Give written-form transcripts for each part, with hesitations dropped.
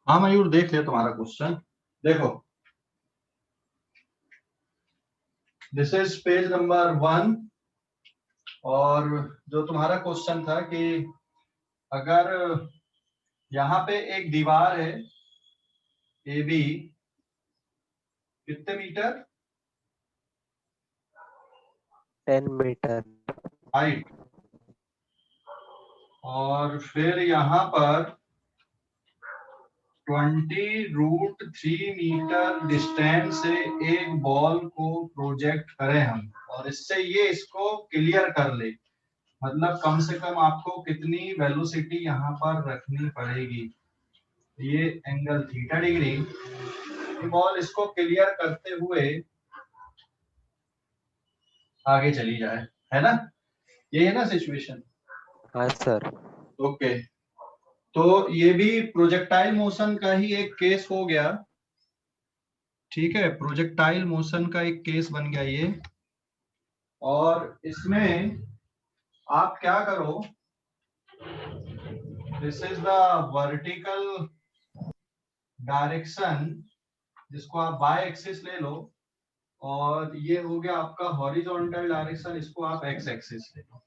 हाँ मयूर, देख लिया तुम्हारा क्वेश्चन। देखो, दिस इज पेज नंबर 1। और जो तुम्हारा क्वेश्चन था कि अगर यहाँ पे एक दीवार है ए बी, कितने मीटर 10 मीटर। हाइट, और फिर यहाँ पर 20√3 मीटर डिस्टेंस से एक बॉल को प्रोजेक्ट करें हम, और इससे ये इसको क्लियर कर ले। मतलब कम से कम आपको कितनी वेलोसिटी यहाँ पर रखनी पड़ेगी। ये एंगल थीटा डिग्री, बॉल इसको क्लियर करते हुए आगे चली जाए, है ना। ये है ना सिचुएशन। हाँ सर। ओके, तो ये भी प्रोजेक्टाइल मोशन का ही एक केस हो गया। ठीक है, प्रोजेक्टाइल मोशन का एक केस बन गया ये। और इसमें आप क्या करो, this is the vertical direction, जिसको आप बाय एक्सिस ले लो, और ये हो गया आपका हॉरिजॉन्टल डायरेक्शन, इसको आप एक्स एक्सिस ले लो।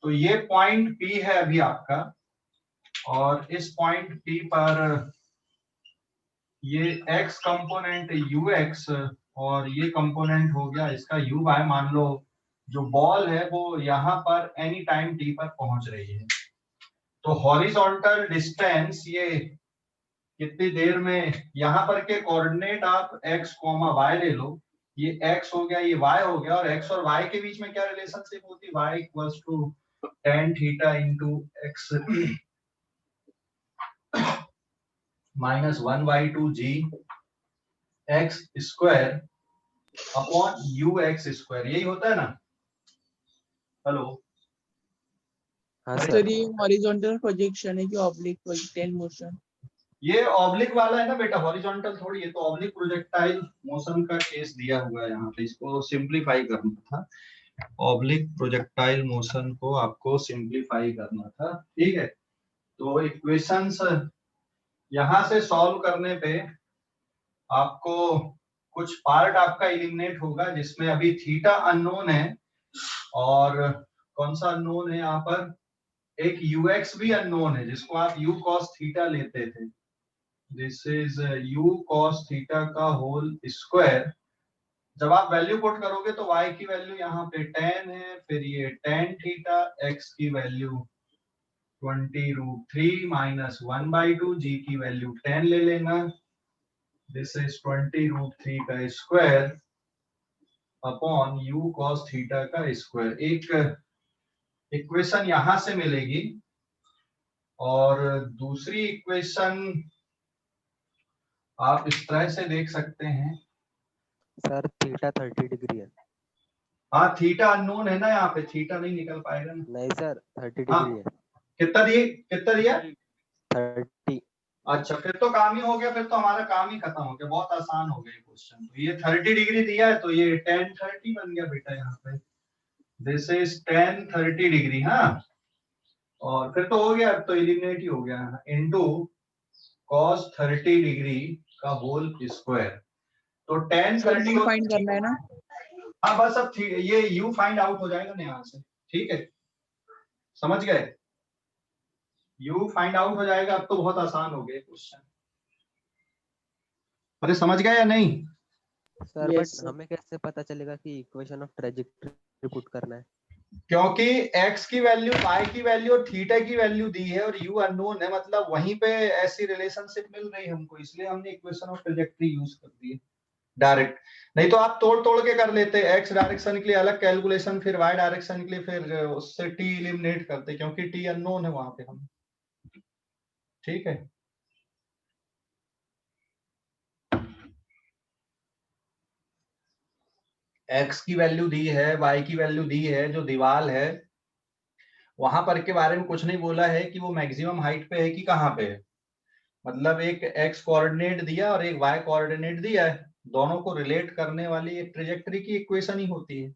तो ये पॉइंट पी है अभी आपका, और इस पॉइंट पी पर ये x कंपोनेंट यू एक्स, और ये कंपोनेंट हो गया इसका u बाय। मान लो जो बॉल है वो यहाँ पर एनी टाइम t पर पहुंच रही है, तो हॉरिजॉन्टल डिस्टेंस ये कितनी देर में, यहाँ पर के कोऑर्डिनेट आप x, y ले लो। ये x हो गया, ये y हो गया, और x और y के बीच में क्या रिलेशनशिप होती है, y equals to tan theta into x minus 1/2g x square upon u x square. यही होता है ना। हेलो। हाँ अरे सर। सर ये हॉरिजॉन्टल प्रोजेक्शन है कि ऑब्लिक प्रोजेक्टाइल मोशन? ये ऑब्लिक वाला है ना बेटा, हॉरिजॉन्टल थोड़ी है। तो ऑब्लिक प्रोजेक्टाइल मोशन का केस दिया हुआ है यहाँ पे, इसको सिंप्लीफाई करना था। ऑब्लिक प्रोजेक्टाइल मोशन को आपको सिंप्लीफाई करना था, ठीक है। तो इक्वेशंस यहाँ से सॉल्व करने पे आपको कुछ पार्ट आपका एलिमिनेट होगा, जिसमें अभी थीटा अननोन है, और कौन सा अननोन है यहाँ पर, एक ux भी अननोन है, जिसको आप u cos थीटा लेते थे। This is u cos theta का होल स्क्वायर। जब आप वैल्यू पुट करोगे तो y की वैल्यू यहाँ पे tan है, फिर ये tan थीटा, x की वैल्यू 20√3 माइनस 1/2, g की वैल्यू 10 ले लेना। दिस इज 20√3 का square upon u cos theta का स्क्वायर। एक इक्वेशन यहां से मिलेगी, और दूसरी इक्वेशन आप इस तरह से देख सकते हैं। सर थीटा 30 डिग्री है। हाँ, थीटा अननोन है ना, यहाँ पे थीटा नहीं निकल पाएगा ना। नहीं सर 30 हाँ, डिग्री है। कितना दिया 30। अच्छा, फिर तो काम ही हो गया, फिर तो हमारा काम ही खत्म हो गया। बहुत आसान हो गया क्वेश्चन। तो ये 30 डिग्री दिया है, तो ये tan 30 बन गया बेटा यहाँ पे। This is tan 30 degree. हाँ, और फिर तो हो गया, अब तो एलिमिनेट ही हो गया, इनटू cos 30 डिग्री का होल स्क्वायर। तो tan सर 30 ये फाइंड करना है ना? हाँ बस, अब ये u फाइंड आउट हो जाएगा ना यहाँ से। ठीक है, समझ गए, u फाइंड आउट हो जाएगा। अब तो बहुत आसान हो गए क्वेश्चन। अरे समझ गए या नहीं। Sir yes but sir. हमें कैसे पता चलेगा कि इक्वेशन ऑफ ट्रेजेक्टरी पुट करना है? क्योंकि x की वैल्यू, y की वैल्यू और थीटा की वैल्यू दी है, और u अननोन है, मतलब वहीं पे ऐसी रिलेशनशिप मिल रही है हमको, इसलिए हमने इक्वेशन ऑफ ट्रेजेक्टरी यूज कर दी है डायरेक्ट। नहीं तो आप तोड़ तोड़ के कर लेते, x डायरेक्शन के लिए अलग कैलकुलेशन, फिर y डायरेक्शन के लिए फिर उससे t एलिमिनेट करते, क्योंकि t अननोन है वहां पे हम। ठीक है, x की वैल्यू दी है, y की वैल्यू दी है, जो दीवार है वहां पर के बारे में कुछ नहीं बोला है कि वो मैक्सिमम हाइट पे है कि कहाँ पे है। मतलब एक x कोऑर्डिनेट दिया और एक y कोऑर्डिनेट दिया है, दोनों को रिलेट करने वाली एक ट्रेजेक्टरी की इक्वेशन ही होती है,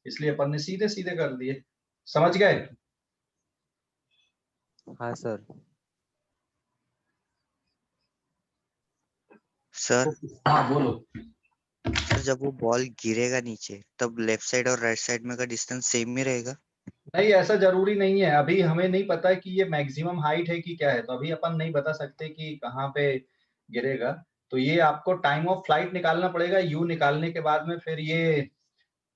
इसलिए अपन ने सीधे सीधे कर दिए। समझ गए। हाँ सर। सर हाँ बोलो। सर जब वो बॉल गिरेगा नीचे तब लेफ्ट साइड और राइट साइड में का डिस्टेंस सेम ही रहेगा? नहीं, ऐसा जरूरी नहीं है, अभी हमें नहीं पता कि ये मैक्सिमम हाइट है कि क्या है, तो अभी अपन नहीं बता सकते कि कहाँ पे गिरेगा। तो ये आपको टाइम ऑफ फ्लाइट निकालना पड़ेगा, यू निकालने के बाद में फिर ये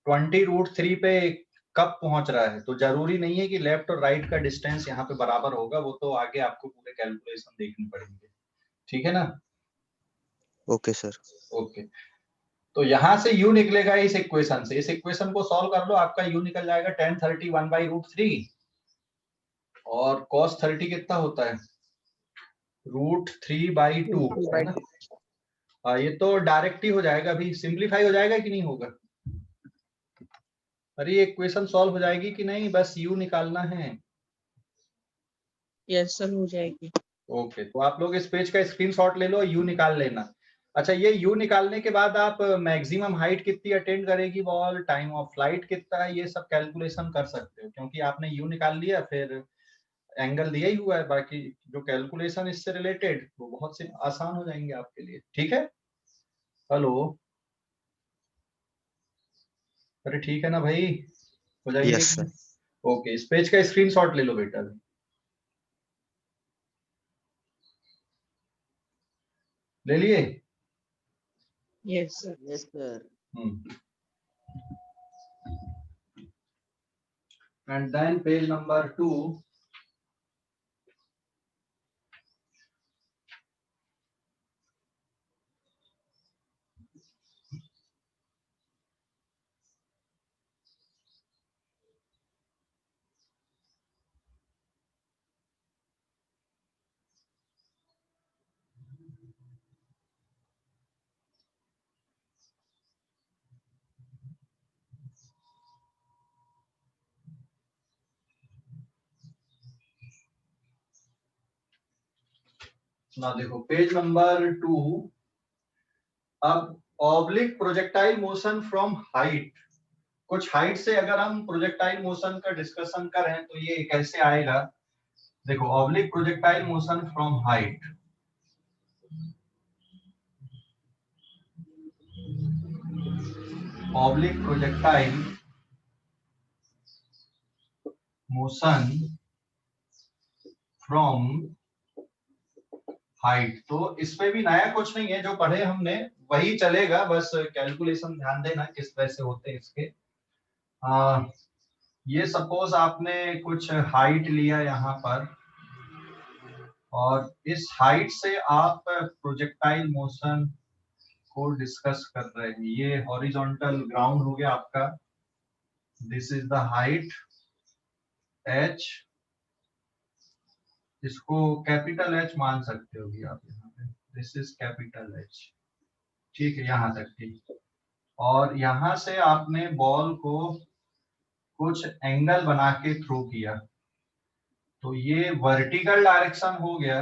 20√3 पे कब पहुंच रहा है। तो जरूरी नहीं है कि लेफ्ट और राइट का डिस्टेंस यहाँ पे बराबर होगा, वो तो आगे आपको पूरे कैलकुलेशन देखने पड़ेंगे। ठीक है ना? Okay sir. ओके, तो यहाँ से u निकलेगा इस इक्वेशन से, इस इक्वेशन को सॉल्व कर लो, आपका u निकल जाएगा tan 30 1/√3 और cos 30 कितना होता है √3/2 है ना। ये तो डायरेक्ट ही हो जाएगा, अभी सिंपलीफाई हो जाएगा कि नहीं होगा? अरे ये इक्वेशन सॉल्व हो जाएगी कि नहीं, बस u निकालना है। यस सर, हो जाएगी। ओके, तो आप लोग इस पेज का स्क्रीनशॉट ले लो, u निकाल लेना। अच्छा, ये u निकालने के बाद आप मैक्सिमम हाइट कितनी अटेंड करेगी बॉल, टाइम ऑफ फ्लाइट कितना है, ये सब कैलकुलेशन कर सकते हो, क्योंकि आपने u निकाल लिया, फिर एंगल दिया ही हुआ है, बाकी जो कैलकुलेशन इससे रिलेटेड वो बहुत से आसान हो जाएंगे आपके लिए। ठीक है? हेलो, अरे ठीक है ना भाई, हो जाएगी यस नहीं? सर। ओके, इस पेज का स्क्रीनशॉट ले लो बेटा, ले लिए? Yes sir. Yes sir. And then page number 2, ना देखो पेज नंबर 2। अब oblique projectile motion from height, कुछ हाइट से अगर हम प्रोजेक्टाइल मोशन का डिस्कशन करें तो ये कैसे आएगा। देखो, oblique projectile motion from height, oblique projectile motion from height, तो इसमें भी नया कुछ नहीं है, जो पढ़े हमने वही चलेगा, बस कैलकुलेशन ध्यान देना किस तरह से होते हैं इसके। ये सपोज आपने कुछ हाइट लिया यहाँ पर, और इस हाइट से आप प्रोजेक्टाइल मोशन को डिस्कस कर रहे हैं। ये हॉरिजॉन्टल ग्राउंड हो गया आपका, this is the height h, इसको कैपिटल H मान सकते हो आप यहाँ पे, दिस इज कैपिटल H। ठीक है, यहाँ तक ठीक। और यहाँ से आपने बॉल को कुछ एंगल बना के थ्रो किया, तो ये वर्टिकल डायरेक्शन हो गया,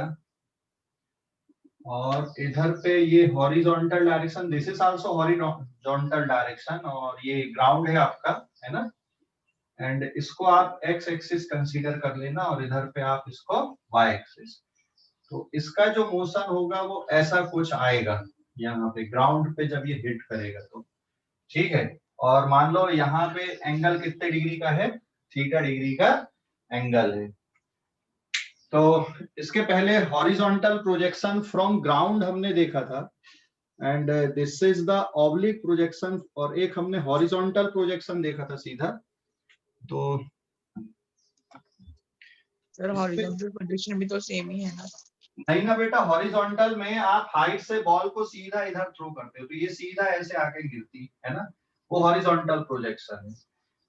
और इधर पे ये horizontal direction, this is also horizontal direction, और ये ग्राउंड है आपका, है ना। एंड इसको आप x एक्सिस कंसीडर कर लेना, और इधर पे आप इसको y एक्सिस। तो इसका जो मोशन होगा वो ऐसा कुछ आएगा यहाँ पे ग्राउंड पे जब ये हिट करेगा तो। ठीक है, और मान लो यहाँ पे एंगल कितने डिग्री का है, थीटा डिग्री का एंगल है। तो इसके पहले हॉरिजॉन्टल प्रोजेक्शन फ्रॉम ग्राउंड हमने देखा था, and this is the oblique projection, और एक हमने हॉरिजॉन्टल प्रोजेक्शन देखा था सीधा। तो सर हॉरिजॉन्टल प्रोजेक्शन भी तो सेम ही है ना? नहीं ना बेटा, हॉरिजॉन्टल में आप हाइट से बॉल को सीधा इधर थ्रो करते हो, तो ये सीधा ऐसे आके गिरती है ना, वो हॉरिजॉन्टल प्रोजेक्शन है।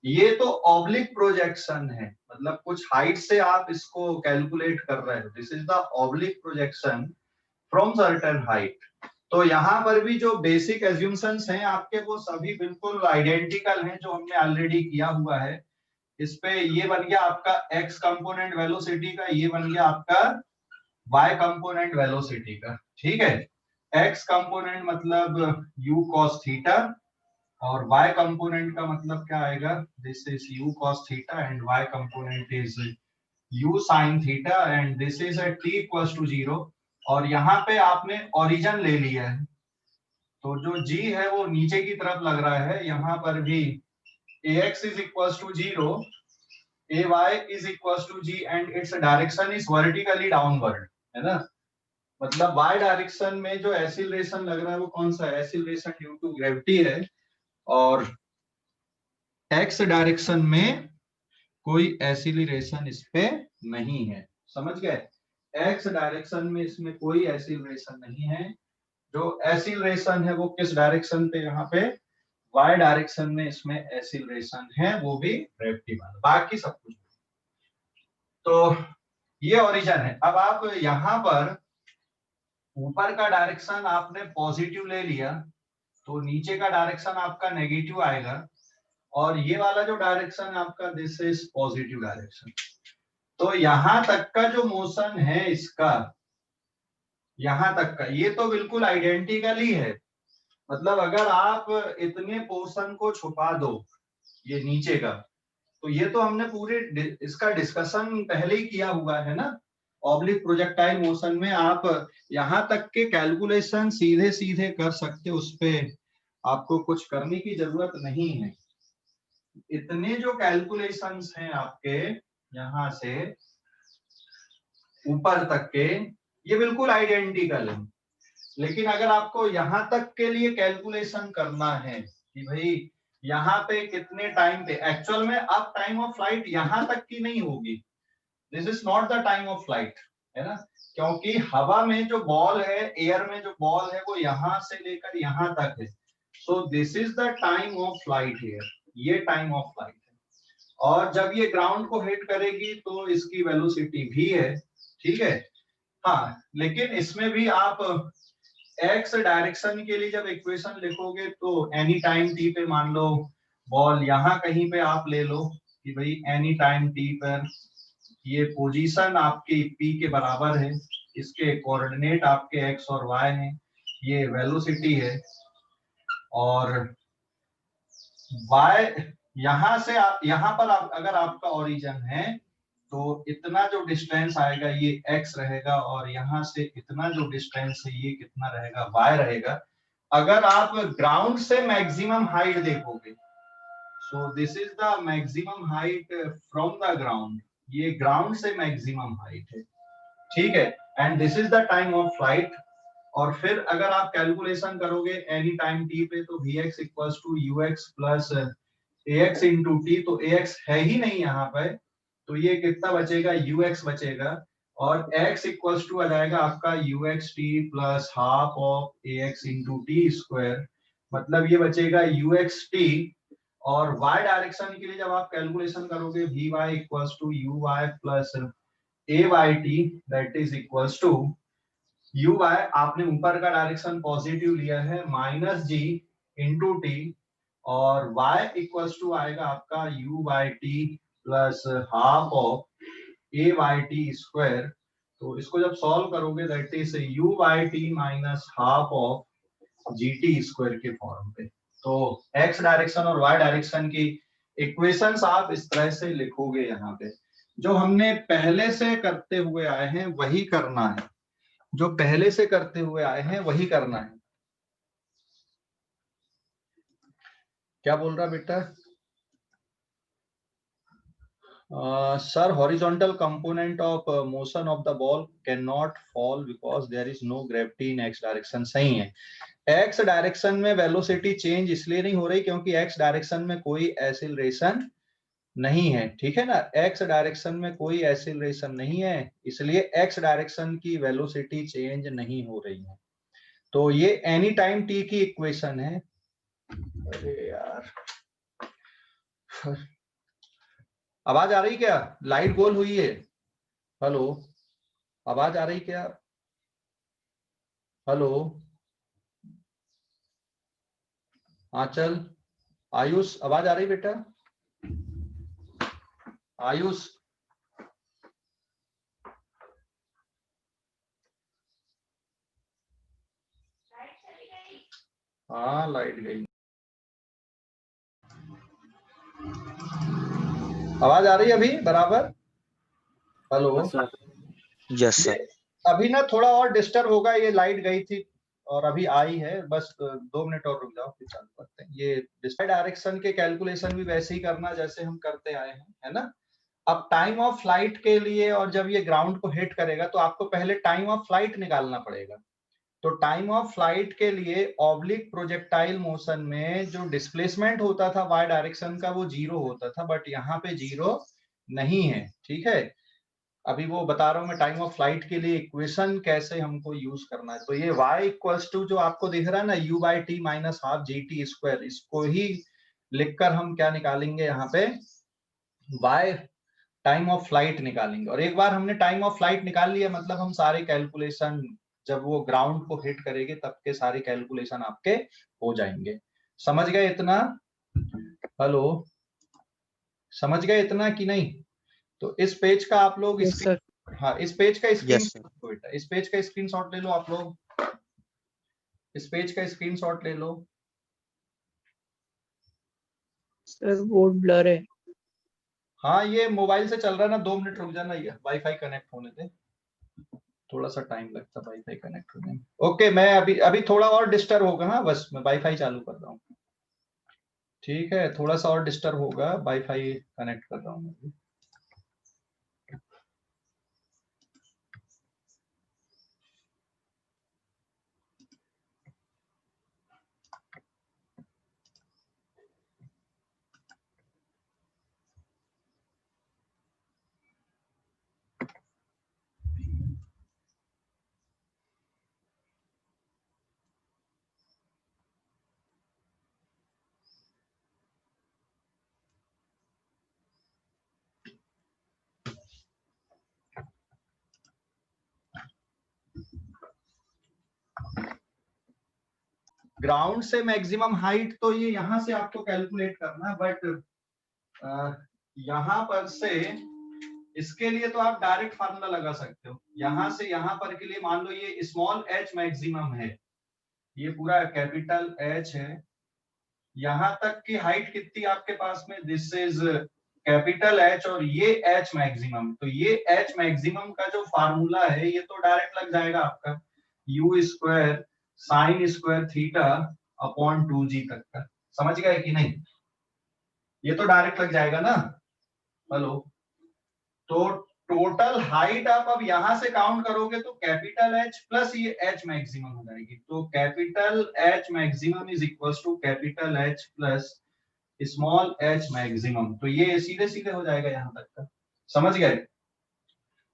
ये तो ऑब्लिक प्रोजेक्शन है, मतलब कुछ हाइट से आप इसको कैलकुलेट कर रहे हो, this is the oblique projection from certain height. तो यहाँ पर भी जो बेसिक एज्यूम्शंस हैं आपके, वो सभी बिल्कुल आइडेंटिकल हैं जो हमने ऑलरेडी किया हुआ है। इस पे ये बन गया आपका x कंपोनेंट वेलोसिटी का, ये बन गया आपका y कंपोनेंट वेलोसिटी का। ठीक है, x कंपोनेंट मतलब u cos थीटा, और y कंपोनेंट का मतलब क्या आएगा, this is u cos theta, and y component is u sin theta, and this is at t = 0। और यहाँ पे आपने ओरिजिन ले लिया है, तो जो g है वो नीचे की तरफ लग रहा है, यहाँ पर भी ax is equals to 0, ay is equals to g and its direction is vertically downward, है ना। मतलब y डायरेक्शन में जो एक्सीलरेशन लग रहा है वो कौन सा है, एक्सीलरेशन ड्यू टू ग्रेविटी है, और x डायरेक्शन में कोई एक्सीलरेशन इस पे नहीं है, समझ गए। x डायरेक्शन में इसमें कोई एक्सीलरेशन नहीं है, जो एक्सीलरेशन है वो किस डायरेक्शन पे, यहाँ पे y डायरेक्शन में इसमें एक्सीलरेशन है, वो भी ग्रेविटी वाला, बाकी सब कुछ। तो ये ओरिजिन है। अब आप यहाँ पर ऊपर का डायरेक्शन आपने पॉजिटिव ले लिया तो नीचे का डायरेक्शन आपका नेगेटिव आएगा, और ये वाला जो डायरेक्शन है आपका, दिस इज पॉजिटिव डायरेक्शन। तो यहां तक का जो मोशन है इसका, यहां तक का, ये तो बिल्कुल आइडेंटिकल ही है। मतलब अगर आप इतने पोर्शन को छुपा दो, ये नीचे का, तो ये तो हमने पूरे इसका डिस्कशन पहले ही किया हुआ है ना। ऑब्लिक प्रोजेक्टाइल मोशन में आप यहां तक के कैलकुलेशन सीधे सीधे कर सकते, उस पे आपको कुछ करने की जरूरत नहीं है। इतने जो कैलकुलेशंस हैं आपके यहां से ऊपर तक के, ये बिल्कुल आइडेंटिकल है। लेकिन अगर आपको यहां तक के लिए कैलकुलेशन करना है कि भाई यहाँ पे कितने टाइम पे, एक्चुअल में अब टाइम ऑफ फ्लाइट यहां तक की नहीं होगी, this is not the time of flight, है ना। क्योंकि हवा में जो बॉल है, एयर में जो बॉल है, वो यहां से लेकर यहां तक है। सो this is the time of flight here, ये टाइम ऑफ फ्लाइट है। और जब ये ग्राउंड को हिट करेगी तो इसकी वेलोसिटी भी है, ठीक है। हाँ, लेकिन इसमें भी आप एक्स डायरेक्शन के लिए जब इक्वेशन लिखोगे तो एनी टाइम टी पे मान लो बॉल यहाँ कहीं पे आप ले लो कि भाई एनी टाइम टी पर ये पोजीशन आपकी पी के बराबर है, इसके कोऑर्डिनेट आपके एक्स और वाई हैं, ये वेलोसिटी है, और वाई यहां से आप यहाँ पर आप अगर आपका ओरिजिन है तो इतना जो डिस्टेंस आएगा ये x रहेगा, और यहाँ से इतना जो डिस्टेंस है ये कितना रहेगा, y रहेगा। अगर आप ग्राउंड से मैक्सिमम हाइट देखोगे, सो this is the maximum height from the ground, ये ग्राउंड से मैक्सिमम हाइट है, ठीक है। And this is the time of flight. और फिर अगर आप कैलकुलेशन करोगे एनी टाइम t पे, तो vx equals to ux plus ax into t, तो ax है ही नहीं यहाँ पे, तो ये कितना बचेगा, ux बचेगा, और x इक्वल्स टू आ जाएगा आपका ux t plus half of ax into t square, मतलब ये बचेगा ux t। और y डायरेक्शन के लिए जब आप कैलकुलेशन करोगे vy equals to uy plus ayt, that is equals to uy, आपने ऊपर का डायरेक्शन पॉजिटिव लिया है, माइनस जी इंटू टी, और y इक्वल्स टू आएगा आपका u by t plus half of a by t square. तो इसको जब सॉल्व करोगे that is u by T minus half of G T square के फॉर्म पे। तो x डायरेक्शन और y डायरेक्शन की इक्वेशंस आप इस तरह से लिखोगे। यहाँ पे जो हमने पहले से करते हुए आए हैं वही करना है, जो पहले से करते हुए आए हैं वही करना है। क्या बोल रहा बेटा? Sir, horizontal component of motion of the ball can not fall because there is no gravity in x direction. सही है, एक्स डायरेक्शन में वेलोसिटी चेंज इसलिए नहीं हो रही क्योंकि एक्स डायरेक्शन में कोई एक्सीलरेशन नहीं है, ठीक है ना। एक्स डायरेक्शन में कोई एक्सीलरेशन नहीं है, इसलिए एक्स डायरेक्शन की वेलोसिटी चेंज नहीं हो रही है। तो ये एनी टाइम टी की इक्वेशन है। अरे यार, आवाज आ रही क्या? लाइट गोल हुई है। हेलो, आवाज आ रही क्या? हेलो, आंचल, आयुष, आवाज आ रही बेटा? आयुष, हाँ लाइट गई। आवाज आ रही है अभी बराबर? Hello, yes sir. अभी ना थोड़ा और डिस्टर्ब होगा, ये लाइट गई थी, और अभी आई है, बस 2 मिनट और रुक जाओ फिर चालू करते हैं। ये डिस्प्ले डायरेक्शन के कैलकुलेशन भी वैसे ही करना जैसे हम करते आए हैं, है ना। अब टाइम ऑफ फ्लाइट के लिए, और जब ये ग्राउंड को हिट करेगा तो आपको पहले टाइम ऑफ फ्लाइट निकालना पड़ेगा। तो टाइम ऑफ फ्लाइट के लिए ऑब्लिक प्रोजेक्टाइल मोशन में जो डिस्प्लेसमेंट होता था वाई डायरेक्शन का वो 0 होता था, बट यहाँ पे 0 नहीं है, ठीक है। अभी वो बता रहा हूँ मैं टाइम ऑफ फ्लाइट के लिए इक्वेशन कैसे हमको यूज करना है। तो ये y इक्वल्स टू जो आपको दिख रहा है ना u by T minus half G T square, इसको ही लिखकर हम क्या निकालेंगे यहाँ पे y टाइम ऑफ फ्लाइट निकालेंगे। और एक बार हमने टाइम ऑफ फ्लाइट निकाल लिया मतलब हम सारे कैलकुलेशन जब वो ग्राउंड को हिट करेंगे तब के सारे कैलकुलेशन आपके हो जाएंगे। समझ गए इतना? हेलो, समझ गए इतना कि नहीं? तो इस पेज का आप लोग Yes, sir. हाँ, इस पेज का Yes, sir. बेटा इस पेज का स्क्रीनशॉट ले लो आप लोग, इस पेज का स्क्रीनशॉट ले लो। सर बोर्ड ब्लर है। हाँ, ये मोबाइल से चल रहा है ना, 2 मिनट रुक जाना, ये वाईफाई कनेक्ट होने दे, थोड़ा सा टाइम लगता है वाईफाई कनेक्ट होने में। ओके, मैं अभी थोड़ा और डिस्टर्ब होगा, हाँ बस मैं वाईफाई चालू कर रहा हूँ, ठीक है। थोड़ा सा और डिस्टर्ब होगा, वाईफाई कनेक्ट कर रहा हूँ मैं। ग्राउंड से मैक्सिमम हाइट तो ये यहाँ से आपको कैलकुलेट करना है, बट यहाँ पर से इसके लिए तो आप डायरेक्ट फार्मूला लगा सकते हो। यहाँ से यहाँ पर के लिए मान लो ये स्मॉल एच मैक्सिमम है, ये पूरा कैपिटल एच है, यहाँ तक की हाइट कितनी आपके पास में, दिस इज कैपिटल एच और ये एच मैक्सिमम। तो ये एच मैक्सिमम का जो फार्मूला है ये तो डायरेक्ट लग जाएगा आपका you square sine square theta upon 2g तक का। समझ गए कि नहीं? ये तो डायरेक्ट लग जाएगा ना। हेलो, तो टोटल हाइट आप अब यहां से काउंट करोगे तो कैपिटल एच प्लस ये एच मैक्सिमम हो जाएगी। तो capital H maximum is equals to capital H plus small h maximum. तो ये सीधे सीधे हो जाएगा यहाँ तक का, समझ गए।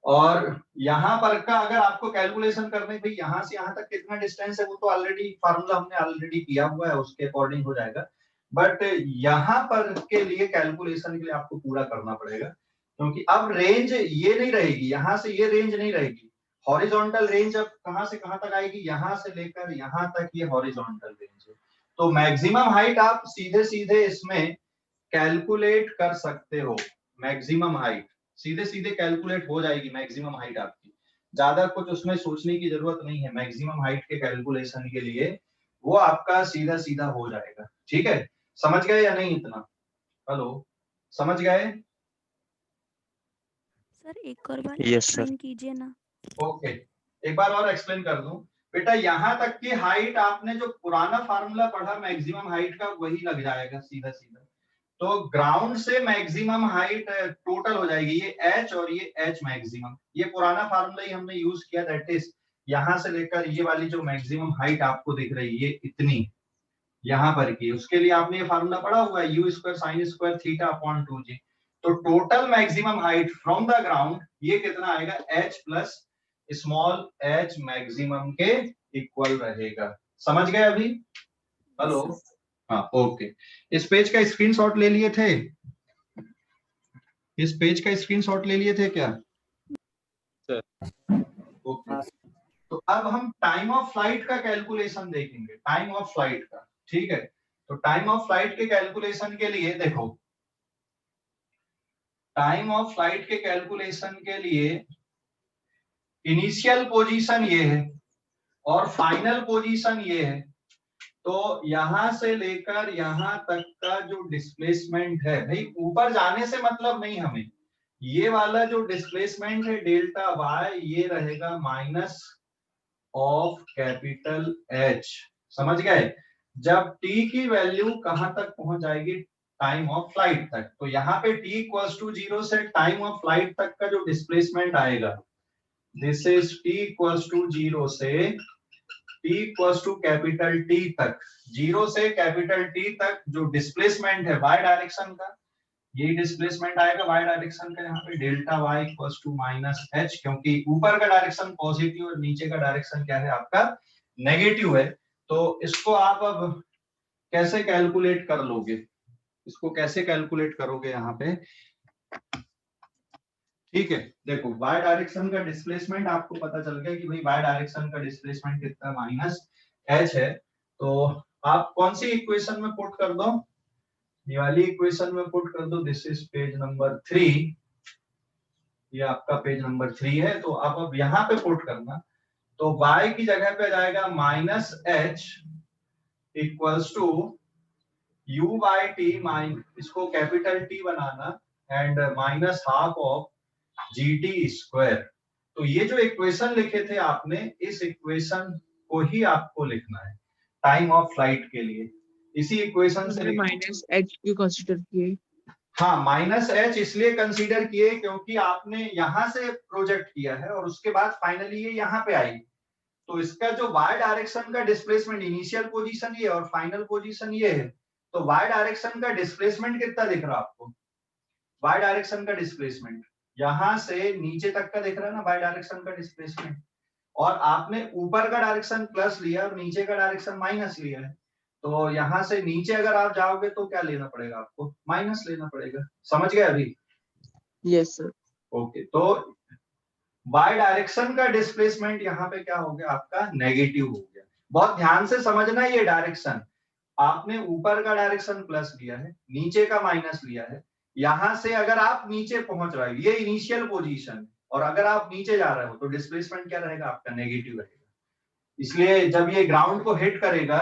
और यहाँ पर का अगर आपको कैलकुलेशन करने भाई यहाँ से यहाँ तक कितना डिस्टेंस है वो तो ऑलरेडी फार्मूला हमने ऑलरेडी किया हुआ है, उसके अकॉर्डिंग हो जाएगा। बट यहाँ पर के लिए कैलकुलेशन के लिए आपको पूरा करना पड़ेगा, क्योंकि अब रेंज ये नहीं रहेगी, यहाँ से ये रेंज नहीं रहेगी। हॉरिजॉन्टल रेंज अब कहाँ से कहाँ तक आएगी, यहाँ से लेकर यहाँ तक ये हॉरिजॉन्टल रेंज है। तो मैक्सिमम हाइट आप सीधे सीधे इसमें कैलकुलेट कर सकते हो। मैक्सिमम हाइट सीधे सीधे कैलकुलेट हो जाएगी, मैक्सिमम हाइट आपकी, ज्यादा कुछ उसमें सोचने की जरूरत नहीं है। मैक्सिमम हाइट के कैलकुलेशन के लिए वो आपका सीधा सीधा हो जाएगा, ठीक है। समझ गए या नहीं इतना? हेलो, समझ गए? सर एक और बार Yes, sir. एक्सप्लेन कीजिए ना। ओके, एक बार और एक्सप्लेन कर दूं बेटा। यहाँ तक की हाइट आपने जो पुराना फार्मूला पढ़ा मैक्सिमम हाइट का वही लग जाएगा सीधा सीधा। तो ग्राउंड से मैक्सिमम हाइट टोटल हो जाएगी ये h और ये h मैक्सिमम, ये पुराना फार्मूला ही हमने यूज किया, दैट इज यहाँ से लेकर ये वाली जो मैक्सिमम हाइट आपको दिख रही है इतनी यहाँ पर की, उसके लिए आपने ये फार्मूला पढ़ा हुआ है you square sine square theta upon 2g। तो total maximum height from the ground ये कितना आएगा, h plus small h maximum के इक्वल रहेगा। समझ गए अभी? हेलो, हाँ ओके। इस पेज का स्क्रीनशॉट ले लिए थे? इस पेज का स्क्रीनशॉट ले लिए थे क्या? ओके, तो अब हम टाइम ऑफ फ्लाइट का कैलकुलेशन देखेंगे, टाइम ऑफ फ्लाइट का, ठीक है। तो टाइम ऑफ फ्लाइट के कैलकुलेशन के लिए देखो, टाइम ऑफ फ्लाइट के कैलकुलेशन के लिए इनिशियल पोजीशन ये है और फाइनल पोजीशन ये है। तो यहां से लेकर यहां तक का जो डिस्प्लेसमेंट है, भाई ऊपर जाने से मतलब नहीं हमें, ये वाला जो डिस्प्लेसमेंट है डेल्टा वाई ये रहेगा माइनस ऑफ कैपिटल एच। समझ गए? जब टी की वैल्यू कहां तक पहुंच जाएगी, टाइम ऑफ फ्लाइट तक, तो यहाँ पे t इक्वल्स टू 0 से टाइम ऑफ फ्लाइट तक का जो डिस्प्लेसमेंट आएगा, this is t equals to 0 से t equals to capital T तक, 0 से कैपिटल T तक जो डिस्प्लेसमेंट है y डायरेक्शन का, यही डिस्प्लेसमेंट आएगा y डायरेक्शन का। यहाँ पे delta y equals to minus h, क्योंकि ऊपर का डायरेक्शन पॉजिटिव और नीचे का डायरेक्शन क्या है आपका, नेगेटिव है। तो इसको आप अब कैसे कैलकुलेट कर लोगे, इसको कैसे कैलकुलेट करोगे यहाँ पे, ठीक है। देखो y डायरेक्शन का डिस्प्लेसमेंट आपको पता चल गया कि भाई y डायरेक्शन का डिस्प्लेसमेंट कितना, माइनस h है। तो आप कौन सी इक्वेशन में पुट कर दो, ये वाली इक्वेशन में पुट कर दो। दिस इज पेज नंबर 3, ये आपका पेज नंबर 3 है। तो आप अब यहाँ पे पुट करना, तो y की जगह पे जाएगा minus h equals to u by t, इसको कैपिटल T बनाना, and minus half of gt square. तो ये जो इक्वेशन लिखे थे आपने, इस इक्वेशन को ही आपको लिखना है टाइम ऑफ फ्लाइट के लिए, इसी इक्वेशन से माइनस एच क्यों कंसीडर किए? हाँ, माइनस एच इसलिए कंसीडर किए क्योंकि आपने यहां से प्रोजेक्ट किया है और उसके बाद फाइनली ये यहाँ पे आई। तो इसका जो y डायरेक्शन का डिस्प्लेसमेंट, इनिशियल पोजीशन ये और फाइनल पोजीशन ये है, तो y डायरेक्शन का डिस्प्लेसमेंट कितना दिख रहा है आपको, y डायरेक्शन का डिस्प्लेसमेंट यहां से नीचे तक का दिख रहा है ना, y डायरेक्शन का डिस्प्लेसमेंट। और आपने ऊपर का डायरेक्शन प्लस लिया और नीचे का डायरेक्शन माइनस लिया है, तो यहां से नीचे अगर आप जाओगे तो क्या लेना पड़ेगा आपको, माइनस लेना पड़ेगा। समझ गए अभी? Yes sir. ओके, तो y डायरेक्शन का डिस्प्लेसमेंट यहाँ पे क्या हो गया आपका, नेगेटिव हो गया। बहुत ध्यान से समझना, ये डायरेक्शन आपने ऊपर का डायरेक्शन प्लस लिया है, नीचे का माइनस लिया है। यहां से अगर आप नीचे पहुंच रहे हो, ये इनिशियल पोजीशन, और अगर आप नीचे जा रहे हो तो डिस्प्लेसमेंट क्या रहेगा आपका, नेगेटिव रहेगा। इसलिए जब ये ग्राउंड को हिट करेगा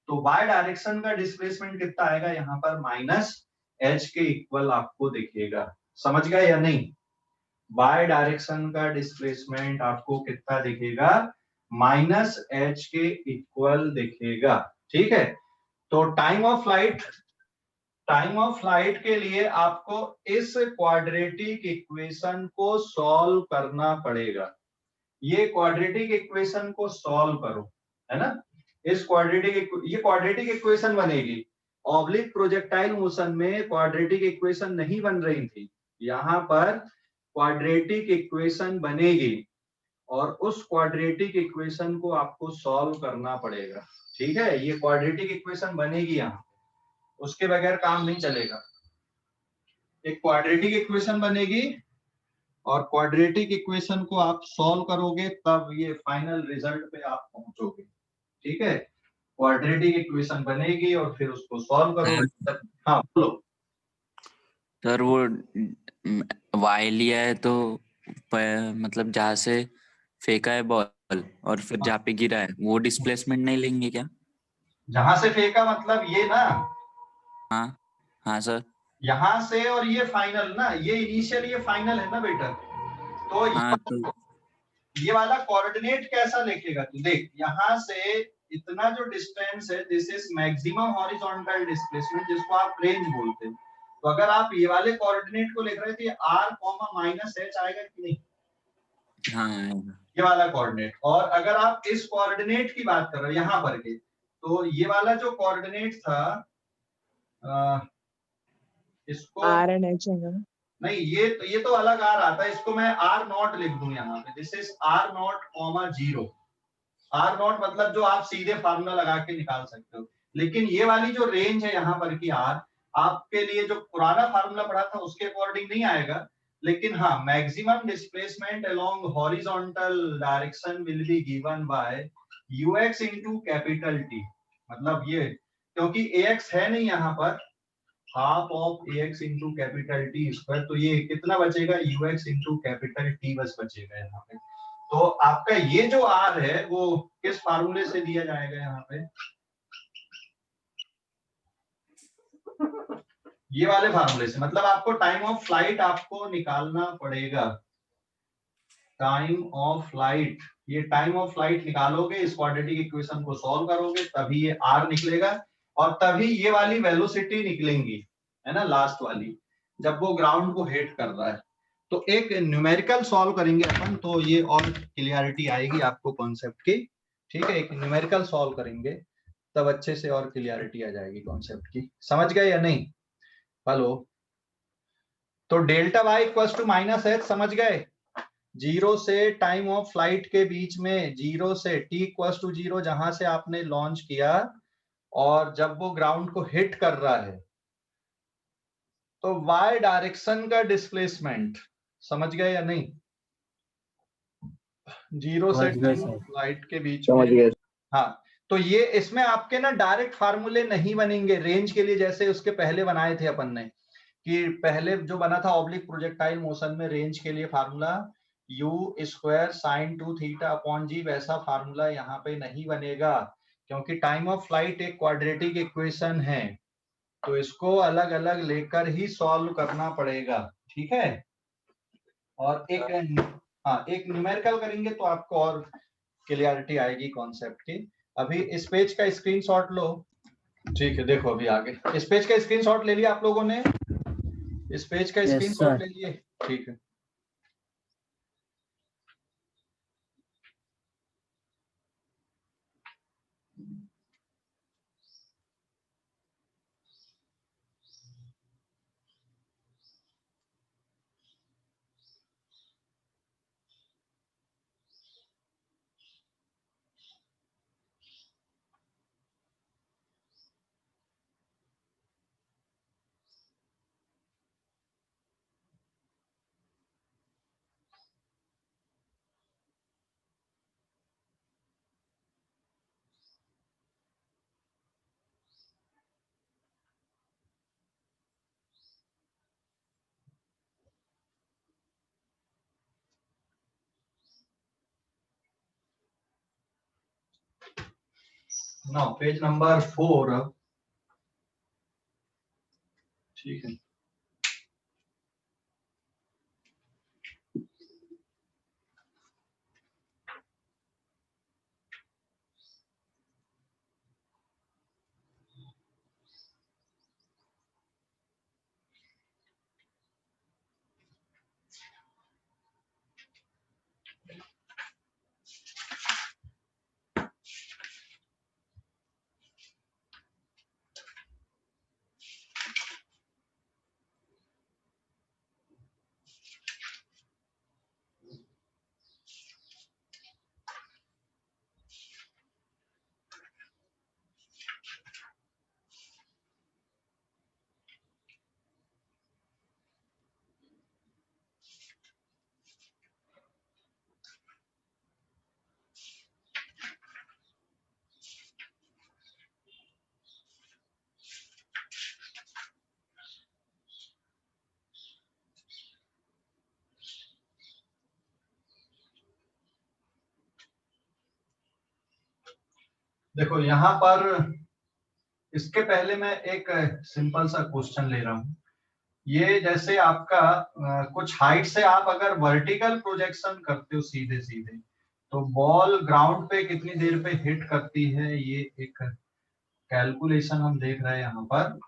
तो y डायरेक्शन का डिस्प्लेसमेंट कितना आएगा यहाँ पर, माइनस h के इक्वल आपको दिखेगा। समझ गए या नहीं? y डायरेक्शन का डिस्प्लेसमेंट आपको कितना दिखेगा, माइनस h के इक्वल दिखेगा। ठीक है, तो टाइम ऑफ फ्लाइट के लिए आपको इस क्वाड्रेटिक इक्वेशन को सॉल्व करना पड़ेगा। ये क्वाड्रेटिक इक्वेशन को सॉल्व करो, है ना। इस क्वाड्रेटिक इक्वेशन बनेगी। ऑब्लिक प्रोजेक्टाइल मोशन में क्वाड्रेटिक इक्वेशन नहीं बन रही थी, यहाँ पर क्वाड्रेटिक इक्वेशन बनेगी और उस क्वाड्रेटिक इक्वेशन को आपको सॉल्व करना पड़ेगा। ठीक है, ये क्वाड्रेटिक इक्वेशन बनेगी यहाँ, उसके बगैर काम नहीं चलेगा। एक क्वाड्रेटिक इक्वेशन बनेगी और क्वाड्रेटिक इक्वेशन को आप सॉल्व करोगे तब ये फाइनल रिजल्ट पे आप पहुंचोगे। ठीक है, क्वाड्रेटिक इक्वेशन बनेगी और फिर उसको सॉल्व करोगे। हाँ बोलो सर। वो y लिया है तो मतलब जहाँ से फेंका है बॉल और फिर जहाँ पे गिरा है वो डिस्प्लेसमेंट नहीं लेंगे क्या? जहां से फेंका मतलब ये ना, हाँ हाँ सर। यहाँ से और ये फाइनल ना, ये इनिशियल ये फाइनल है ना बेटा। तो हाँ तो ये वाला कोऑर्डिनेट कैसा लिखेगा तू, देख यहाँ से इतना जो डिस्टेंस है, this is maximum horizontal displacement, जिसको आप रेंज बोलते हैं। तो अगर आप ये वाले कोऑर्डिनेट को लिख रहे थे, r माइनस h आएगा कि नहीं? हाँ, ये वाला कोऑर्डिनेट। और अगर आप इस कोऑर्डिनेट की बात कर रहे हो यहाँ पर के, तो ये वाला जो कोऑर्डिनेट था इसको आर एंड एच है ना? नहीं, ये तो अलग r आता है, इसको मैं r नॉट लिख दूं यहाँ पे। This is r not comma 0। r not मतलब जो आप सीधे फार्मूला लगा के निकाल सकते हो, लेकिन ये वाली जो रेंज है यहाँ पर की r, आपके लिए जो पुराना फार्मूला पढ़ा था उसके अकॉर्डिंग नहीं आएगा, लेकिन हाँ, maximum displacement along horizontal direction will be given by ux into capital T। मतलब ये, क्योंकि ax है नहीं यहाँ पर, half of ax into capital T square, तो ये कितना बचेगा, ux इंटू कैपिटल T बस बचेगा यहाँ पे। तो आपका ये जो r है वो किस फार्मूले से दिया जाएगा यहाँ पे, ये वाले फार्मूले से। मतलब आपको टाइम ऑफ फ्लाइट आपको निकालना पड़ेगा। टाइम ऑफ लाइट, ये टाइम ऑफ लाइट निकालोगे, इस क्वाड्रेटिक इक्वेशन को सॉल्व करोगे, तभी ये r निकलेगा और तभी ये वाली वेलोसिटी निकलेंगी, है ना, लास्ट वाली, जब वो ग्राउंड को हिट कर रहा है। तो एक न्यूमेरिकल सॉल्व करेंगे अपन, तो ये और क्लियरिटी आएगी आपको कॉन्सेप्ट की, ठीक है। एक न्यूमेरिकल सॉल्व करेंगे तब अच्छे से और क्लियरिटी आ जाएगी कॉन्सेप्ट की, समझ गए या नहीं? हेलो, तो delta y equals to minus h, समझ गए? 0 से टाइम ऑफ फ्लाइट के बीच में, 0 से t इक्वल्स टू 0 जहां से आपने लॉन्च किया और जब वो ग्राउंड को हिट कर रहा है, तो y डायरेक्शन का डिस्प्लेसमेंट, समझ गए या नहीं? 0 से फ्लाइट के बीच में, हाँ। तो ये इसमें आपके ना डायरेक्ट फार्मूले नहीं बनेंगे रेंज के लिए, जैसे उसके पहले बनाए थे अपन ने, कि पहले जो बना था ऑब्लिक प्रोजेक्टाइल मोशन में रेंज के लिए formula u square sine 2 theta upon g, वैसा फार्मूला यहाँ पे नहीं बनेगा, क्योंकि टाइम ऑफ फ्लाइट एक क्वाड्रेटिक इक्वेशन है, तो इसको अलग अलग लेकर ही सॉल्व करना पड़ेगा, ठीक है। और एक न्यूमेरिकल करेंगे तो आपको और क्लियरिटी आएगी कॉन्सेप्ट की। अभी इस पेज का स्क्रीनशॉट लो, ठीक है। देखो अभी आगे इस पेज का स्क्रीनशॉट ले लिया आप लोगों ने, इस पेज का स्क्रीनशॉट ले लिए, ठीक है। नो, पेज नंबर 4 अब, ठीक है। देखो यहाँ पर इसके पहले मैं एक सिंपल सा क्वेश्चन ले रहा हूँ। ये जैसे आपका कुछ हाइट से आप अगर वर्टिकल प्रोजेक्शन करते हो सीधे सीधे, तो बॉल ग्राउंड पे कितनी देर पे हिट करती है, ये एक कैलकुलेशन हम देख रहे हैं यहाँ पर।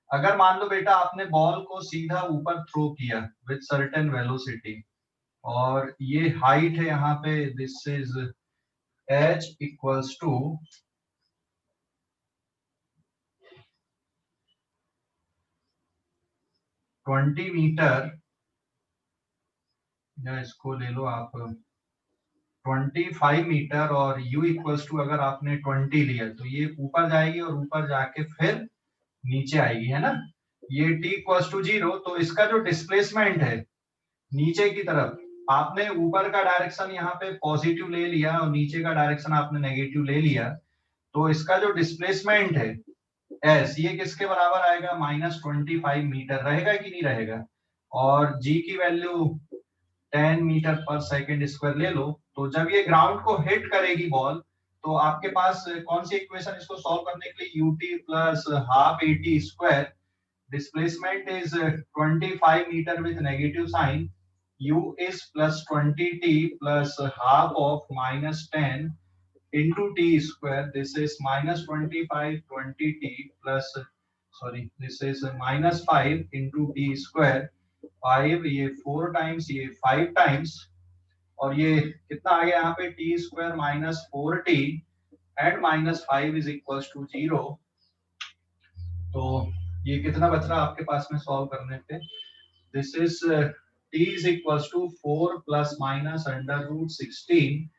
अगर मान लो बेटा आपने बॉल को सीधा ऊपर थ्रो किया विद सर्टेन वेलोसिटी, और ये हाइट है यहाँ पे, this is h equals to 20 metre, या इसको ले लो आप 25 मीटर, और u इक्वल्स टू अगर आपने 20 लिया तो ये ऊपर जाएगी और ऊपर जाके फिर नीचे आएगी, है ना। ये t इक्वल्स टू 0, तो इसका जो डिस्प्लेसमेंट है नीचे की तरफ, आपने ऊपर का डायरेक्शन यहाँ पे पॉजिटिव ले लिया और नीचे का डायरेक्शन आपने नेगेटिव ले लिया, तो इसका जो डिस्प्लेसमेंट है s, ये किसके बराबर आएगा, -25 मीटर रहेगा कि नहीं रहेगा। और g की वैल्यू 10 मीटर पर सेकेंड स्क्वायर ले लो, तो जब ये ग्राउंड को हिट करेगी बॉल, तो आपके पास कौन सी इक्वेशन इसको सॉल्व करने के लिए, ut plus half at square, displacement is 25 metre with negative sign, u is plus 20t plus half of minus 10 into t square. This is minus 25 20t plus, sorry, this is minus 5 into t square. 5 ये 4 times, ये 5 times, और ये कितना आ गया यहाँ पे t square minus 4t and minus 5 is equals to 0. तो ये कितना बच रहा आपके पास में सॉल्व करने पे? This is t is equals to 4 plus minus under root 16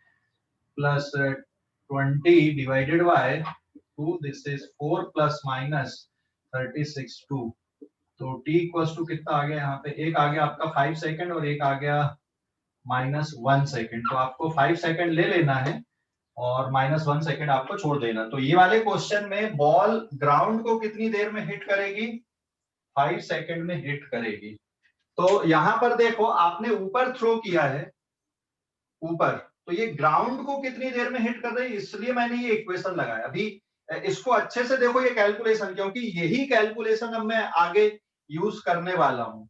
plus 20 divided by 2. This is 4 plus minus 36 2. तो t equals to कितना आ गया यहाँ पे? एक आ गया आपका 5 सेकंड और एक आ गया -1 सेकंड. तो आपको 5 सेकंड ले लेना है और -1 सेकंड आपको छोड़ देना. तो ये वाले क्वेश्चन में बॉल ग्राउंड को कितनी देर में हिट करेगी? 5 सेकंड में हिट करेगी. तो यहां पर देखो आपने ऊपर थ्रो किया है, ऊपर, तो ये ग्राउंड को कितनी देर में हिट कर रही है, इसलिए मैंने ये इक्वेशन लगाया. अभी इसको अच्छे से देखो ये कैलकुलेशन, क्योंकि यही कैलकुलेशन अब मैं आगे यूज करने वाला हूं,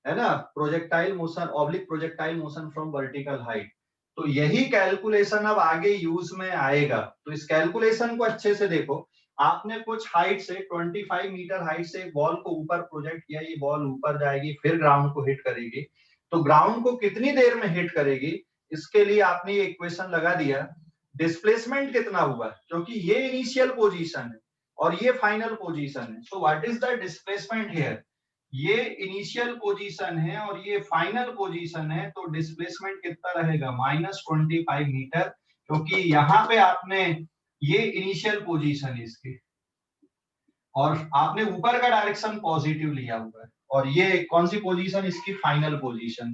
है ना. Projectile motion, oblique projectile motion from vertical height. तो यही कैलकुलेशन अब आगे यूज में आएगा. तो इस कैलकुलेशन को अच्छे से देखो. आपने कुछ हाइट से 25 मीटर हाइट से एक बॉल को ऊपर प्रोजेक्ट किया, ये बॉल ऊपर जाएगी फिर ग्राउंड को हिट करेगी. तो ग्राउंड को कितनी देर में हिट करेगी, इसके लिए आपने ये इक्वेशन लगा दिया. डिस्प्लेसमेंट कितना हुआ, क्योंकि ये इनिशियल पोजीशन है और ये फाइनल पोजीशन है. So what is the displacement here? ये इनिशियल पोजीशन है और ये फाइनल पोजीशन है. तो डिस्प्लेसमेंट कितना रहेगा? -25 मीटर, क्योंकि यहाँ पे आपने ये इनिशियल पोजीशन है इसकी और आपने ऊपर का डायरेक्शन पॉजिटिव लिया हुआ है, और ये कौन सी पोजीशन? इसकी फाइनल पोजीशन.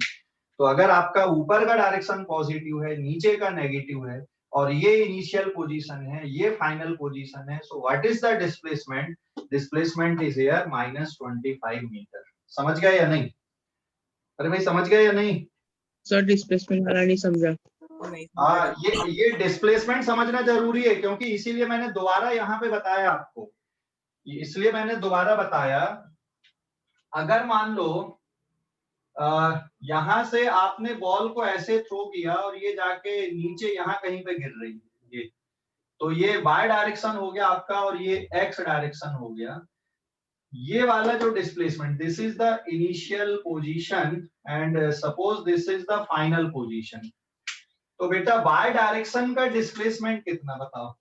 तो अगर आपका ऊपर का डायरेक्शन पॉजिटिव है, नीचे का नेगेटिव है, और ये इनिशियल पोजीशन है, ये फाइनल पोजीशन है, so what is the displacement? Displacement is here -25 metre. समझ गए या नहीं? अरे भाई समझ गए या नहीं? सर डिस्प्लेसमेंट वाला नहीं समझा. हाँ, ये डिस्प्लेसमेंट समझना जरूरी है, क्योंकि इसीलिए मैंने दोबारा यहाँ पे बताया आपको. इसलिए मैंने दोबारा बताया, अगर मान लो यहां से आपने बॉल को ऐसे थ्रो किया और ये जाके नीचे यहाँ कहीं पे गिर रही है, ये, तो ये y डायरेक्शन हो गया आपका और ये x डायरेक्शन हो गया. ये वाला जो displacement, this is the initial position and suppose this is the final position. तो बेटा y डायरेक्शन का डिस्प्लेसमेंट कितना बताओ?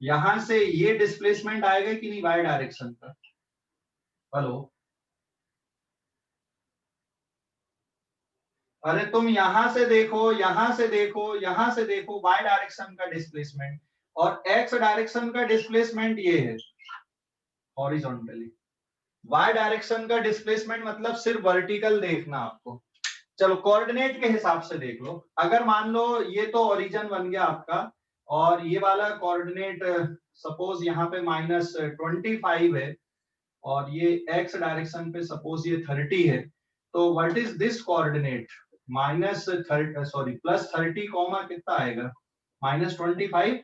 यहां से ये डिस्प्लेसमेंट आएगा कि नहीं y डायरेक्शन का? हेलो, अरे तुम यहां से देखो, यहां से देखो, यहां से देखो, y डायरेक्शन का डिस्प्लेसमेंट और x डायरेक्शन का डिस्प्लेसमेंट ये है हॉरिजॉन्टली. y डायरेक्शन का डिस्प्लेसमेंट मतलब सिर्फ वर्टिकल देखना आपको. चलो कोऑर्डिनेट के हिसाब से देख लो. अगर मान लो ये तो ओरिजिन बन गया आपका और ये वाला कोऑर्डिनेट सपोज यहाँ पे -25 है और ये x डायरेक्शन पे सपोज ये 30 है. तो what is this coordinate? +30 comma कितना आएगा? -25.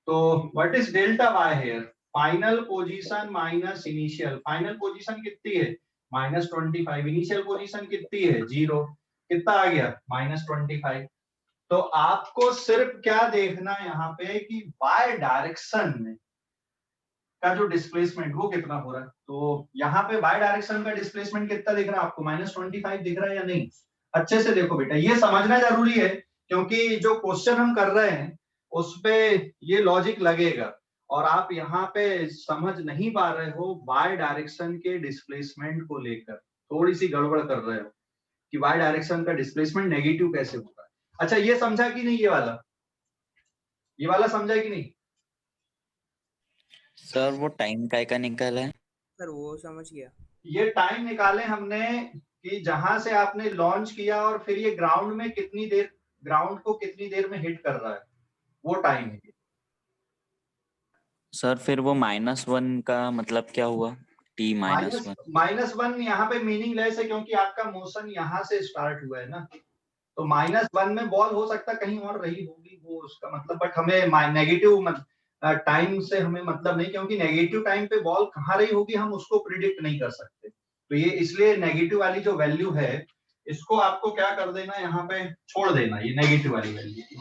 तो what is delta y here? Final position minus initial. Final position कितनी है? -25. इनिशियल पोजीशन कितनी है? 0. कितना आ गया? -25. तो आपको सिर्फ क्या देखना है यहाँ पे कि y डायरेक्शन में का जो डिस्प्लेसमेंट वो कितना हो रहा है. तो यहाँ पे y डायरेक्शन का डिस्प्लेसमेंट कितना दिख रहा है आपको? -25 दिख रहा है या नहीं? अच्छे से देखो बेटा, ये समझना जरूरी है, क्योंकि जो क्वेश्चन हम कर रहे हैं उस पे ये लॉजिक लगेगा और आप यहाँ पे समझ नहीं पा रहे हो y डायरेक्शन के डिस्प्लेसमेंट को लेकर, थोड़ी सी गड़बड़ कर रहे हो कि y डायरेक्शन का डिस्प्लेसमेंट नेगेटिव कैसे होगा. अच्छा ये समझा कि नहीं? ये वाला समझा कि नहीं? सर वो टाइम काय का निकाला है? सर वो समझ गया. ये टाइम निकाले हमने कि जहां से आपने लॉन्च किया और फिर ये ग्राउंड में कितनी देर, ग्राउंड को कितनी देर में हिट कर रहा है, वो टाइम है. सर फिर वो -1 का मतलब क्या हुआ? t -1. -1 यहाँ पे मीनिंगलेस है, क्योंकि आपका मोशन यहाँ से स्टार्ट हुआ है ना. तो -1 में बॉल हो सकता कहीं और रही होगी, वो उसका मतलब, बट हमें नेगेटिव टाइम से हमें मतलब नहीं, क्योंकि नेगेटिव टाइम पे बॉल कहाँ रही होगी हम उसको प्रिडिक्ट नहीं कर सकते. तो ये इसलिए नेगेटिव वाली जो वैल्यू है इसको आपको क्या कर देना, यहाँ पे छोड़ देना, ये नेगेटिव वाली वैल्यू,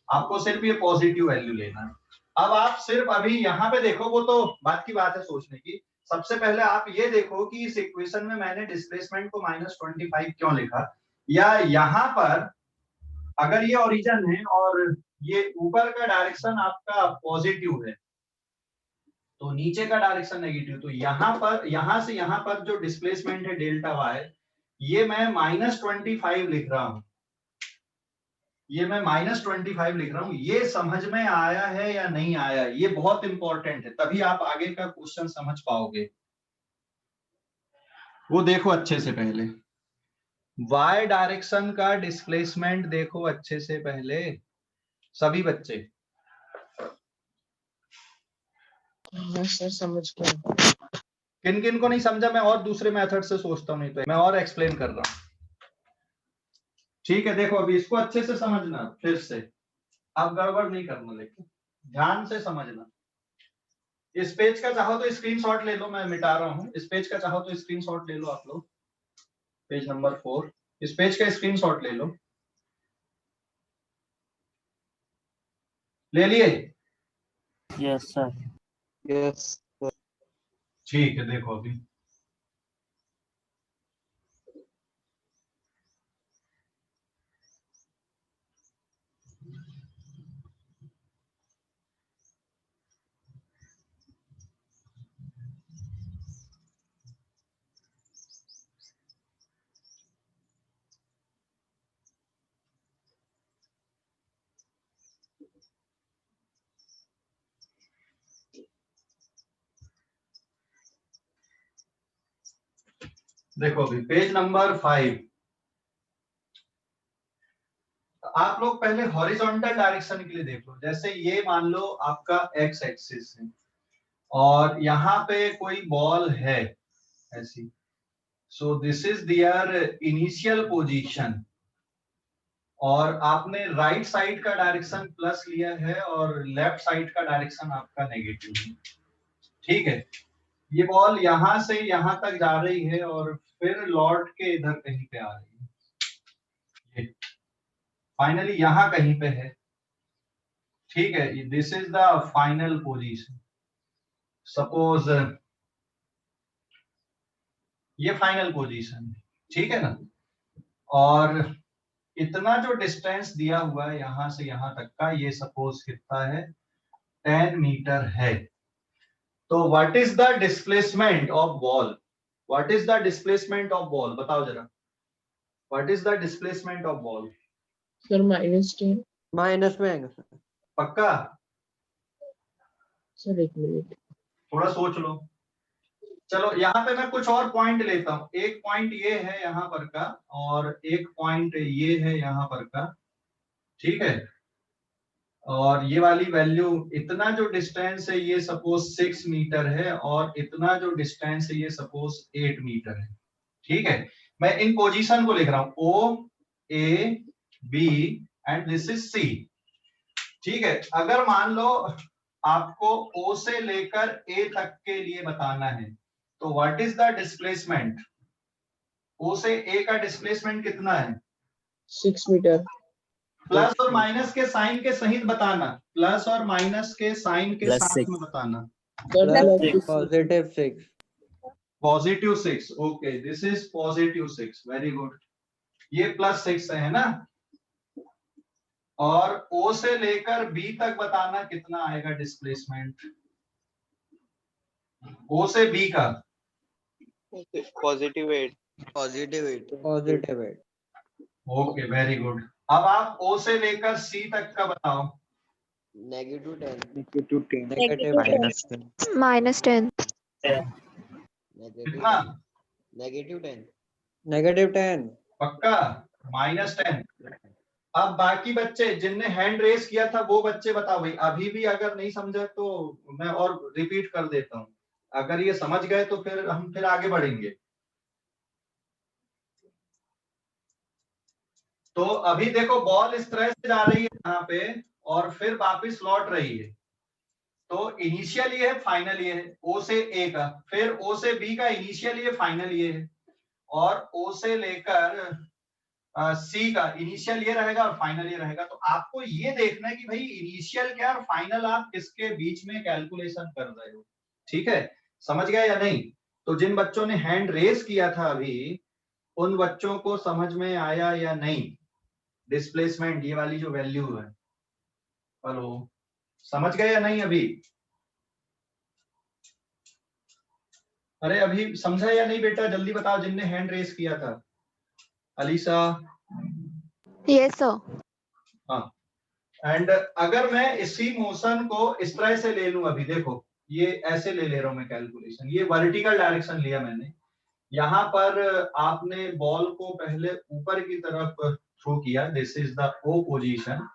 आपको सिर्फ ये पॉजिटिव वैल्यू लेना है। अब आप सिर्फ अभी यहाँ पे देखो, वो तो बात की बात है सोचने की। सबसे पहले आप ये देखो कि इस इक्वेशन में मैंने डिस्प्लेसमेंट को -25 क्यों लिखा, या यहाँ पर अगर ये ओरिजिन है और ये ऊपर का डायरेक्शन आपका पॉजिटिव है तो नीचे का डायरेक्शन नेगेटिव, तो यहाँ पर, यहाँ से यहाँ पर जो डिस्प्लेसमेंट है डेल्टा वाई, ये मैं -25 लिख रहा हूं, ये मैं -25 लिख रहा हूं। ये समझ में आया है या नहीं आया, ये बहुत इंपॉर्टेंट है, तभी आप आगे का क्वेश्चन समझ पाओगे। वो देखो अच्छे से पहले, y डायरेक्शन का डिस्प्लेसमेंट देखो अच्छे से पहले सभी बच्चे। हाँ सर समझ गया। किन किन को नहीं समझा मैं और दूसरे मेथड से सोचता हूँ, नहीं तो मैं और एक्सप्लेन कर रहा हूँ। ठीक है, देखो अभी इसको अच्छे से समझना फिर से, अब गड़बड़ नहीं करना, लेकिन ध्यान से समझना। इस पेज का चाहो तो स्क्रीनशॉट ले लो, मैं मिटा रहा हूँ। इस पेज का चाहो तो स्क्रीनशॉट ले लो आप लोग, पेज नंबर 4, इस पेज का स्क्रीनशॉट ले लो। ले लिए? Yes sir. यस। ठीक है, देखो अभी देखो अभी पेज नंबर 5, आप लोग पहले हॉरिजॉन्टल डायरेक्शन के लिए देख लो। जैसे ये मान लो आपका एक्स एक्सिस है और यहाँ पे कोई बॉल है ऐसी, so this is their initial position, और आपने राइट साइड का डायरेक्शन प्लस लिया है और लेफ्ट साइड का डायरेक्शन आपका नेगेटिव है। ठीक है, ये बॉल यहां से यहां तक जा रही है और फिर लौट के इधर कहीं पे आ रही है, ये फाइनली यहां कहीं पे है। ठीक है, this is the final position. Suppose ये फाइनल पोजीशन है, ठीक है ना, और इतना जो डिस्टेंस दिया हुआ है यहां से यहां तक का, ये सपोज कितना है, 10 मीटर है। तो what is the displacement of ball, what is the displacement of ball, बताओ जरा, what is the displacement of ball? Sir -10। Minus में आएगा सर। पक्का? सर एक मिनट। थोड़ा सोच लो। चलो यहाँ पे मैं कुछ और पॉइंट लेता हूँ। एक पॉइंट ये है यहाँ पर का, और एक पॉइंट ये है यहाँ पर का, ठीक है। और ये वाली वैल्यू, इतना जो डिस्टेंस है ये सपोज 6 मीटर है, और इतना जो डिस्टेंस है ये सपोज 8 मीटर है, ठीक है। मैं इन पोजीशन को लिख रहा हूँ, O A B and this is C, ठीक है। अगर मान लो आपको O से लेकर A तक के लिए बताना है, तो what is the displacement? O से A का डिस्प्लेसमेंट कितना है? 6 मीटर। प्लस और माइनस के साइन के सहित बताना, प्लस और माइनस के साइन के साथ में बताना। Positive 6। Positive 6, okay, this is positive 6, very good. ये +6 है ना, और O से लेकर B तक बताना कितना आएगा डिस्प्लेसमेंट, O से B का। +8। पॉजिटिव 8। Okay, very good. अब आप O से लेकर C तक का बताओ। -10। -10 -10 कितना? -10। पक्का? -10। अब बाकी बच्चे जिनने हैंड रेस किया था वो बच्चे बताओ भाई। अभी भी अगर नहीं समझा तो मैं और रिपीट कर देता हूँ, अगर ये समझ गए तो फिर हम आगे बढ़ेंगे। तो अभी देखो बॉल इस तरह से जा रही है यहाँ पे और फिर वापस लौट रही है, तो इनिशियल ये है, फाइनल ये है। O से A का, फिर O से B का इनिशियल ये, फाइनल ये है, और O से लेकर सी का इनिशियल ये रहेगा और फाइनल ये रहेगा। तो आपको ये देखना है कि भाई इनिशियल क्या और फाइनल आप किसके बीच में कैलकुलेशन कर रहे हो। ठीक है, समझ गए या नहीं? तो जिन बच्चों ने हैंड रेस किया था अभी, उन बच्चों को समझ में आया या नहीं? डिस्प्लेसमेंट ये वाली जो वैल्यू है, हेलो, समझ गए या नहीं अभी? अरे अभी समझा या नहीं बेटा, जल्दी बताओ जिनने हैंड रेस किया था। अलीसा? Yes sir. हाँ, एंड अगर मैं इसी मोशन को इस तरह से ले लूं, अभी देखो ये ऐसे ले रहा हूं मैं कैलकुलेशन, ये वर्टिकल डायरेक्शन लिया मैंने। यहाँ पर आपने बॉल को पहले ऊपर की तरफ थ्रो किया, this is the O position.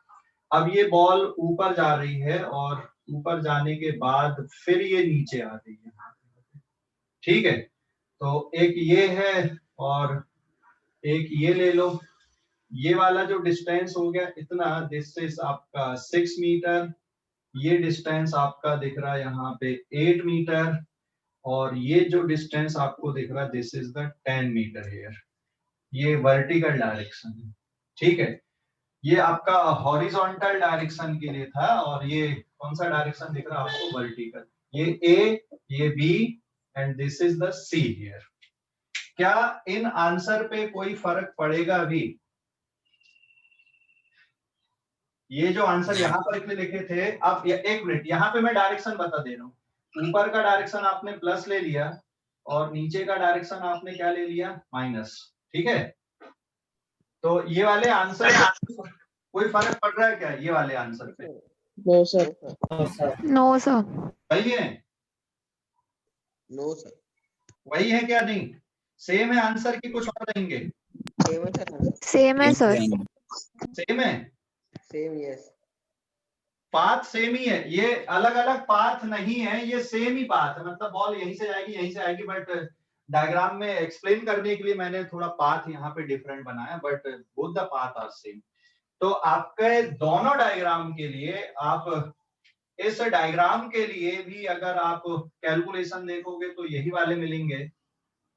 अब ये बॉल ऊपर जा रही है और ऊपर जाने के बाद फिर ये नीचे आ रही है। ठीक है, तो एक ये है और एक ये ले लो। ये वाला जो डिस्टेंस हो गया इतना, दिस इज आपका 6 मीटर, ये डिस्टेंस आपका दिख रहा है यहाँ पे 8 मीटर, और ये जो डिस्टेंस आपको दिख रहा है this is the 10 metre here. ये वर्टिकल डायरेक्शन है। ठीक है, ये आपका हॉरिजॉन्टल डायरेक्शन के लिए था, और ये कौन सा डायरेक्शन दिख रहा है आपको? वर्टिकल। ये ए, ये B, and this is the C here. क्या इन आंसर पे कोई फर्क पड़ेगा अभी? ये जो आंसर यहाँ पर लिखे थे, अब एक मिनट, यहाँ पे मैं डायरेक्शन बता दे रहा हूँ। ऊपर का डायरेक्शन आपने प्लस ले लिया और नीचे का डायरेक्शन आपने क्या ले लिया? माइनस। ठीक है, तो ये वाले आंसर कोई फर्क पड़ रहा है क्या ये वाले आंसर पे? No sir. No sir. वही है? No sir. वही है क्या? नहीं, सेम है आंसर की कुछ और रहेंगे? सेम है सर। सेम है सर। सेम है, सेम यस। पाथ सेम ही है, ये अलग अलग पाथ नहीं है, ये सेम ही पाथ है। मतलब बॉल यहीं से जाएगी यहीं से आएगी, बट डायग्राम में एक्सप्लेन करने के लिए मैंने थोड़ा पाथ यहाँ पे डिफरेंट बनाया, but both the path are same. तो आपके दोनों डायग्राम के लिए, आप इस डायग्राम के लिए भी अगर आप कैलकुलेशन देखोगे तो यही वाले मिलेंगे,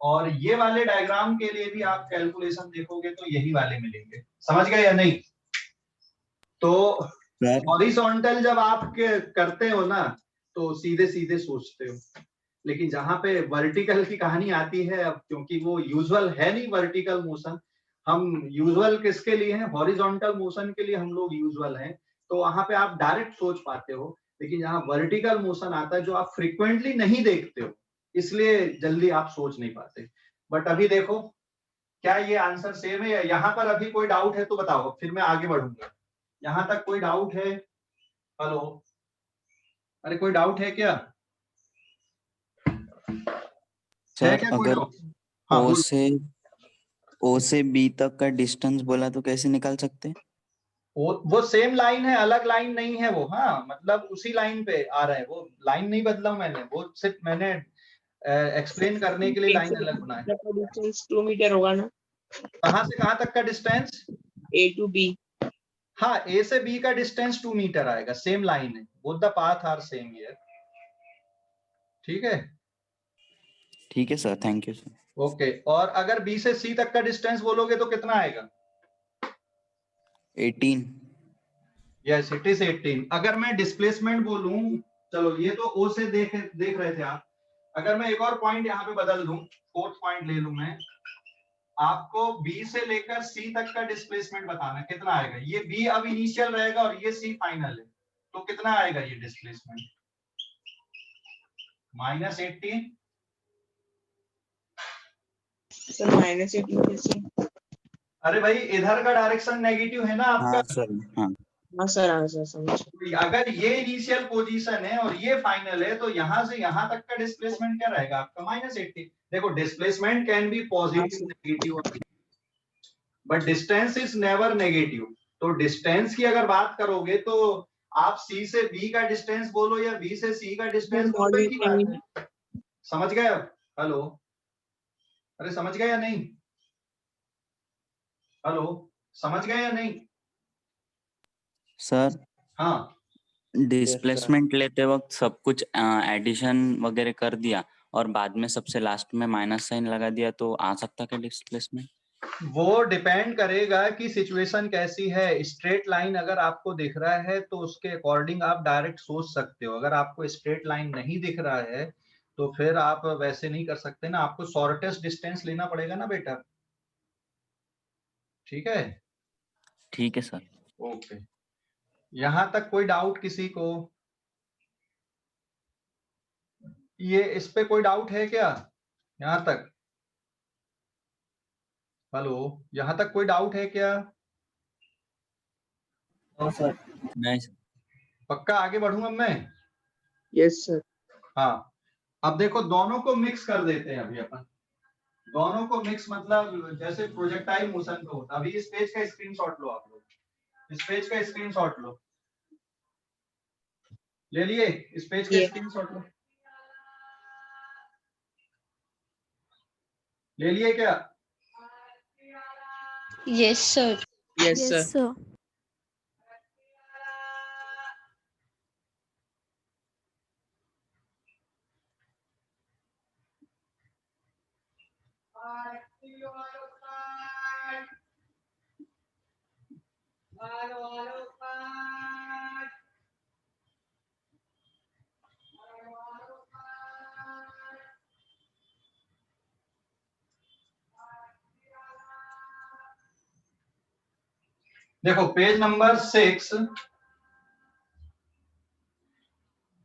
और ये वाले डायग्राम के लिए भी आप कैलकुलेशन देखोगे तो यही वाले मिलेंगे। समझ गए या नहीं? तो हॉरिजॉन्टल जब आप करते हो ना तो सीधे सीधे सोचते हो, लेकिन जहां पे वर्टिकल की कहानी आती है, अब क्योंकि वो यूजुअल है नहीं वर्टिकल मोशन, हम यूजुअल किसके लिए हैं? हॉरिजॉन्टल मोशन के लिए हम लोग यूजुअल हैं। तो वहां पे आप डायरेक्ट सोच पाते हो, लेकिन जहां वर्टिकल मोशन आता है जो आप फ्रिक्वेंटली नहीं देखते हो, इसलिए जल्दी आप सोच नहीं पाते। बट अभी देखो, क्या ये आंसर सेम है? यहाँ पर अभी कोई डाउट है तो बताओ, फिर मैं आगे बढ़ूंगा। यहाँ तक कोई डाउट है? हेलो, अरे कोई डाउट है क्या? है सर क्या कोई अगर डाउट? हाँ, ओ से बी तक का डिस्टेंस बोला तो कैसे निकाल सकते हैं? वो सेम लाइन है, अलग लाइन नहीं है वो। हाँ, मतलब उसी लाइन पे आ रहा है, वो लाइन नहीं बदला मैंने, वो सिर्फ मैंने एक्सप्लेन करने के लिए लाइन अलग बनाया। डिस्टेंस 2 मीटर होगा ना? कहाँ से कहाँ तक का डिस्टेंस? A to be. हाँ, ए से बी का डिस्टेंस 2 मीटर आएगा, सेम लाइन है, both the path are same here. ठीक है, ठीक है sir, thank you sir. Okay. और अगर बी से सी तक का डिस्टेंस बोलोगे तो कितना आएगा? 18। Yes, it is 18। अगर मैं डिस्प्लेसमेंट बोलूं, चलो ये तो ओ से देख रहे थे आप, अगर मैं एक और पॉइंट यहाँ पे बदल दूं, फोर्थ पॉइंट ले लूं मैं, आपको बी से लेकर सी तक का डिस्प्लेसमेंट बताना कितना आएगा। ये बी अब इनिशियल रहेगा और ये सी फाइनल है, तो कितना आएगा ये डिस्प्लेसमेंट? -18। सर -18। अरे भाई, इधर का डायरेक्शन नेगेटिव है ना आपका। हाँ सर, हाँ। हाँ सर समझ। अगर ये इनिशियल पोजीशन है और ये फाइनल है, तो यहाँ से यहाँ तक का डिस्प्लेसमेंट क्या रहेगा आपका? -18। देखो, displacement can be positive, negative, but distance is never negative. तो डिस्टेंस की अगर बात करोगे तो आप सी से बी का डिस्टेंस बोलो या बी से सी का डिस्टेंस बोलो, एक ही बात है। समझ गए? हेलो, अरे समझ गए या नहीं? हेलो, समझ गए या नहीं? सर हाँ, डिस्प्लेसमेंट लेते वक्त सब कुछ एडिशन वगैरह कर दिया और बाद में सबसे लास्ट में माइनस साइन लगा दिया तो आ सकता क्या डिस्प्लेसमेंट? वो डिपेंड करेगा कि सिचुएशन कैसी है। स्ट्रेट लाइन अगर आपको दिख रहा है तो उसके अकॉर्डिंग आप डायरेक्ट सोच सकते हो। अगर आपको स्ट्रेट लाइन नहीं दिख रहा है तो फिर आप वैसे नहीं कर सकते ना, आपको शॉर्टेस्ट डिस्टेंस लेना पड़ेगा ना बेटा। ठीक है, ठीक है सर। ओके। यहां तक कोई डाउट किसी को? ये इस पे कोई डाउट है क्या यहां तक? हेलो, यहां तक कोई डाउट है क्या? नहीं सर। पक्का आगे बढ़ूं अब मैं? Yes, sir. हाँ, अब देखो दोनों को मिक्स कर देते हैं अभी अपन। दोनों को मिक्स मतलब जैसे प्रोजेक्टाइल मोशन का होता है। अभी इस पेज का स्क्रीनशॉट लो आप लोग, इस पेज का स्क्रीनशॉट लो। ले लिए? इस पेज का Yeah. स्क्रीनशॉट लो। ले लिए क्या? Yes, sir. Yes, sir. Yes, sir. देखो पेज नंबर 6।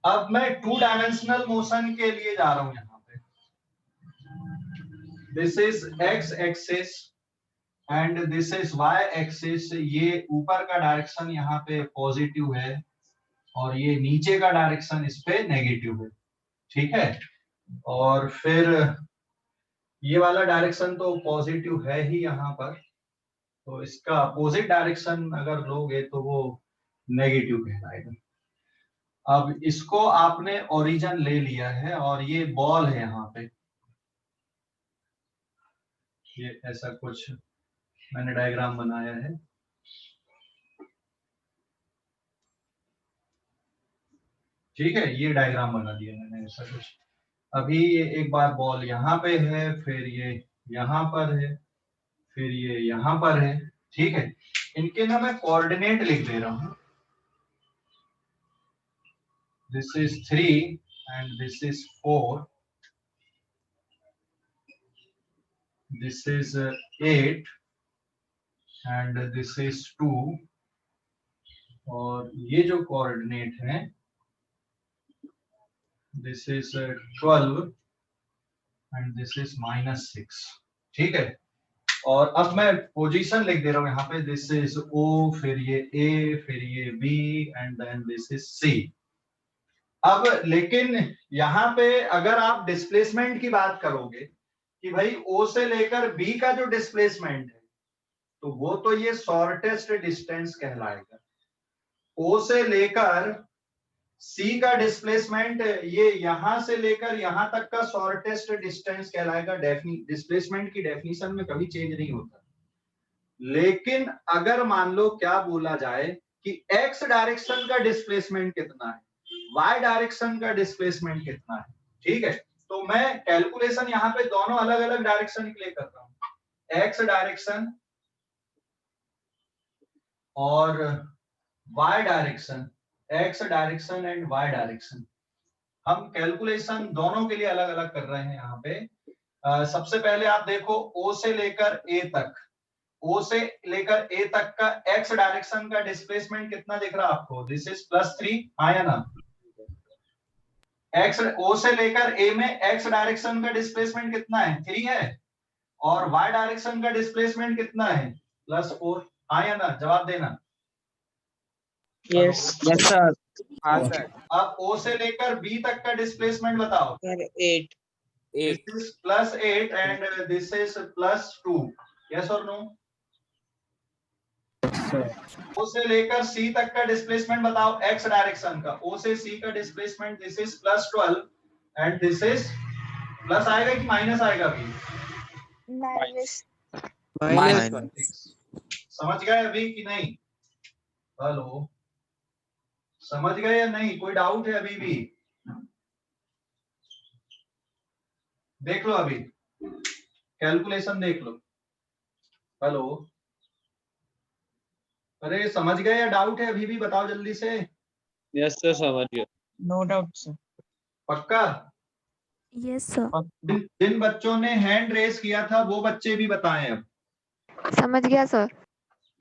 अब मैं 2 डायमेंशनल मोशन के लिए जा रहा हूं यहाँ पे। This is x axis and this is y axis. ये ऊपर का डायरेक्शन यहाँ पे पॉजिटिव है और ये नीचे का डायरेक्शन इस पे नेगेटिव है। ठीक है, और फिर ये वाला डायरेक्शन तो पॉजिटिव है ही यहाँ पर, तो इसका अपोजिट डायरेक्शन अगर लोगे तो वो नेगेटिव कहलाएगा। अब इसको आपने ओरिजिन ले लिया है और ये बॉल है यहाँ पे। ये ऐसा कुछ मैंने डायग्राम बनाया है। ठीक है, ये डायग्राम बना दिया मैंने ऐसा कुछ। अभी ये एक बार बॉल यहाँ पे है, फिर ये यहाँ पर है, फिर ये यहाँ पर है। ठीक है, इनके ना मैं कोऑर्डिनेट लिख दे रहा हूँ। This is 3 and this is 4. This is 8 and this is 2. और ये जो कोऑर्डिनेट है this is 12 and this is -6। ठीक है, और अब मैं पोजीशन लिख दे रहा हूँ यहाँ पे। दिस इज O, फिर ये A, फिर ये B and then this is C। अब लेकिन यहाँ पे अगर आप डिस्प्लेसमेंट की बात करोगे कि भाई O से लेकर B का जो डिस्प्लेसमेंट है तो वो तो ये शॉर्टेस्ट डिस्टेंस कहलाएगा। O से लेकर C का डिस्प्लेसमेंट ये यहां से लेकर यहां तक का शॉर्टेस्ट डिस्टेंस कहलाएगा। डिस्प्लेसमेंट की डेफिनेशन में कभी चेंज नहीं होता। लेकिन अगर मान लो क्या बोला जाए कि x डायरेक्शन का डिस्प्लेसमेंट कितना है, y डायरेक्शन का डिस्प्लेसमेंट कितना है, ठीक है, तो मैं कैलकुलेशन यहाँ पे दोनों अलग अलग डायरेक्शन के लिए कर रहा हूँ। x डायरेक्शन और y direction, x direction and y direction, हम कैलकुलेशन दोनों के लिए अलग अलग कर रहे हैं यहाँ पे। सबसे पहले आप देखो O से लेकर A तक, O से लेकर A तक का x डायरेक्शन का डिस्प्लेसमेंट कितना दिख रहा है आपको? दिस इज +3, हाँ या ना? x O से लेकर A में x डायरेक्शन का डिस्प्लेसमेंट कितना है? 3 है, और y डायरेक्शन का डिस्प्लेसमेंट कितना है? +4, हाँ या ना? जवाब देना। Yes. Yes, sir. हाँ Okay. सर। अब O से लेकर B तक का डिस्प्लेसमेंट बताओ। Sir, 8. This is +8 and this is +2. Yes or no? O से लेकर C तक का डिस्प्लेसमेंट बताओ x डायरेक्शन का। O से C का displacement this is +12 and this is plus आएगा कि माइनस आएगा अभी? माइनस। समझ गए अभी कि नहीं? हेलो, समझ गए या नहीं? कोई डाउट है अभी भी? देख लो अभी कैलकुलेशन देख लो। हेलो, अरे समझ गए या डाउट है अभी भी? बताओ जल्दी से। यस सर, समझ गया। No doubt sir. पक्का? Yes sir. जिन बच्चों ने हैंड रेस किया था वो बच्चे भी बताएं अब। समझ गया सर।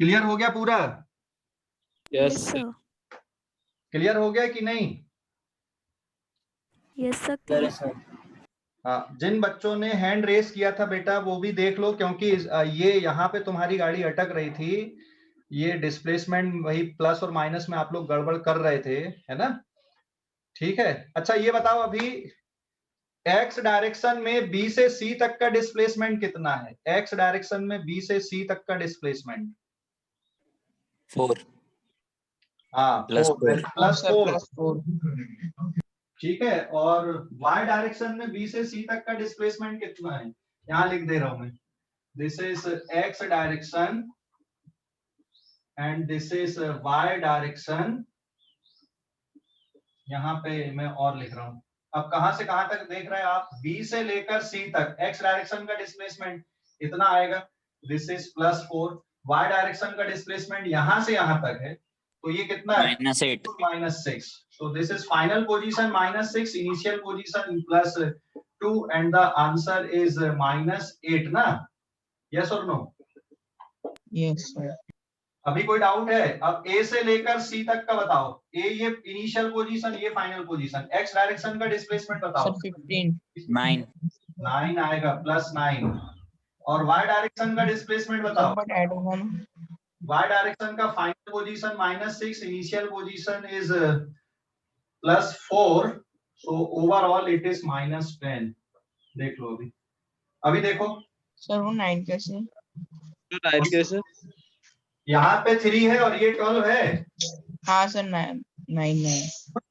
क्लियर हो गया पूरा? Yes yes sir. Sir. Clear हो गया कि नहीं? Yes sir. हाँ, जिन बच्चों ने हैंड रेस किया था बेटा वो भी देख लो, क्योंकि ये यहाँ पे तुम्हारी गाड़ी अटक रही थी। ये डिस्प्लेसमेंट वही प्लस और माइनस में आप लोग गड़बड़ कर रहे थे, है ना? ठीक है। अच्छा ये बताओ अभी एक्स डायरेक्शन में बी से सी तक का डिस्प्लेसमेंट कितना है? एक्स डायरेक्शन में बी से सी तक का डिस्प्लेसमेंट 4 हाँ प्लस 4 +4। ठीक है। और y डायरेक्शन में b से c तक का डिस्प्लेसमेंट कितना है? यहाँ लिख दे रहा हूं मैं, this is x direction and this is y direction. यहाँ पे मैं और लिख रहा हूं। अब कहां से कहां तक देख रहे हैं आप? b से लेकर c तक x डायरेक्शन का डिस्प्लेसमेंट इतना आएगा, दिस इज +4। y डायरेक्शन का डिस्प्लेसमेंट यहां से यहां तक है, तो ये कितना है? -8 -6. So this is final position -6, initial position +2 and the answer is -8 ना? Yes or no? Yes sir. अभी कोई डाउट है? अब A से लेकर C तक का बताओ। A ये इनिशियल पोजीशन, ये फाइनल पोजीशन। X डायरेक्शन का डिस्प्लेसमेंट बताओ। सर 15। 9 आएगा, +9। और Y डायरेक्शन का डिस्प्लेसमेंट बताओ। बट ऐड होगा ना। Y डायरेक्शन का final position -6, initial position is +4, so overall it is -10। देख लो अभी देखो सर वो 9 कैसे? तो 9 कैसे? यहाँ पे 3 है और ये 12 है। हाँ सर 9।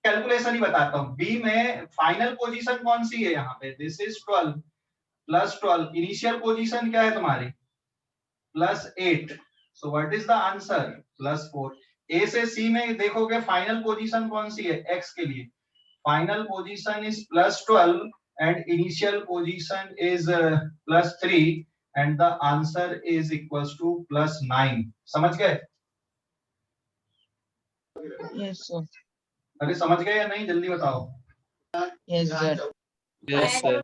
कैलकुलेशन ही बताता हूँ। बी में फाइनल पोजीशन कौन सी है? यहाँ पे दिस इज 12 +12। इनिशियल पोजीशन क्या है तुम्हारी? +8। सो व्हाट इज द आंसर? +4। ए से सी में देखोगे फाइनल पोजीशन कौन सी है? एक्स के लिए final position is +12 and initial position is +3 and the answer is equals to +9। समझ गए? Yes sir. अरे समझ गए या नहीं? जल्दी बताओ। Yes sir. Yes sir.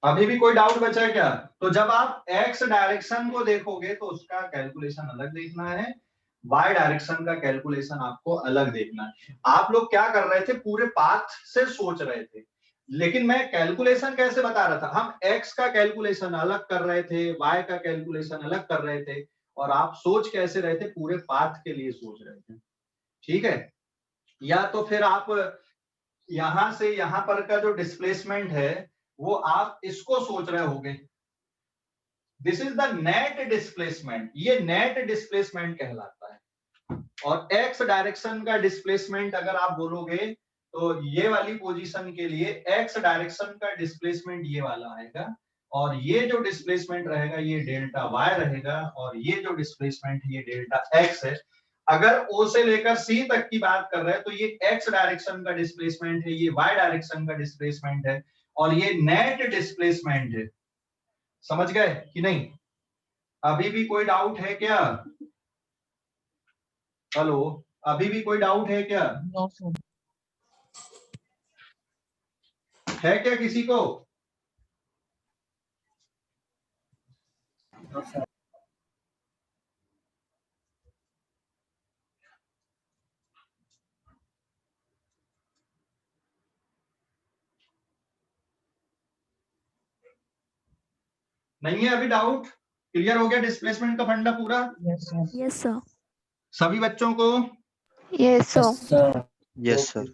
अभी भी कोई डाउट बचा है क्या? तो जब आप x डायरेक्शन को देखोगे तो उसका कैलकुलेशन अलग देखना है, y डायरेक्शन का कैलकुलेशन आपको अलग देखना है। आप लोग क्या कर रहे थे? पूरे पाथ से सोच रहे थे, लेकिन मैं कैलकुलेशन कैसे बता रहा था? हम x का कैलकुलेशन अलग कर रहे थे, y का कैलकुलेशन अलग कर रहे थे, और आप सोच कैसे रहे थे? पूरे पाथ के लिए सोच रहे थे। ठीक है? या तो फिर आप यहां से यहां पर का जो डिस्प्लेसमेंट है वो आप इसको सोच रहे होगे, this is the net displacement. ये नेट डिस्प्लेसमेंट कहलाता है। और x डायरेक्शन का डिस्प्लेसमेंट अगर आप बोलोगे तो ये वाली पोजीशन के लिए x डायरेक्शन का डिस्प्लेसमेंट ये वाला आएगा, और ये जो डिस्प्लेसमेंट रहेगा ये डेल्टा y रहेगा, और ये जो डिस्प्लेसमेंट ये डेल्टा x है। अगर O से लेकर C तक की बात कर रहे हैं तो ये x डायरेक्शन का डिस्प्लेसमेंट है, ये y डायरेक्शन का डिस्प्लेसमेंट है, और ये नेट डिस्प्लेसमेंट है। समझ गए कि नहीं? अभी भी कोई डाउट है क्या? हेलो, अभी भी कोई डाउट है क्या? No sir. है क्या किसी को? नहीं है अभी डाउट? क्लियर हो गया डिस्प्लेसमेंट का फंडा पूरा यस सर। Yes sir. सभी बच्चों को? Yes, sir. Yes sir.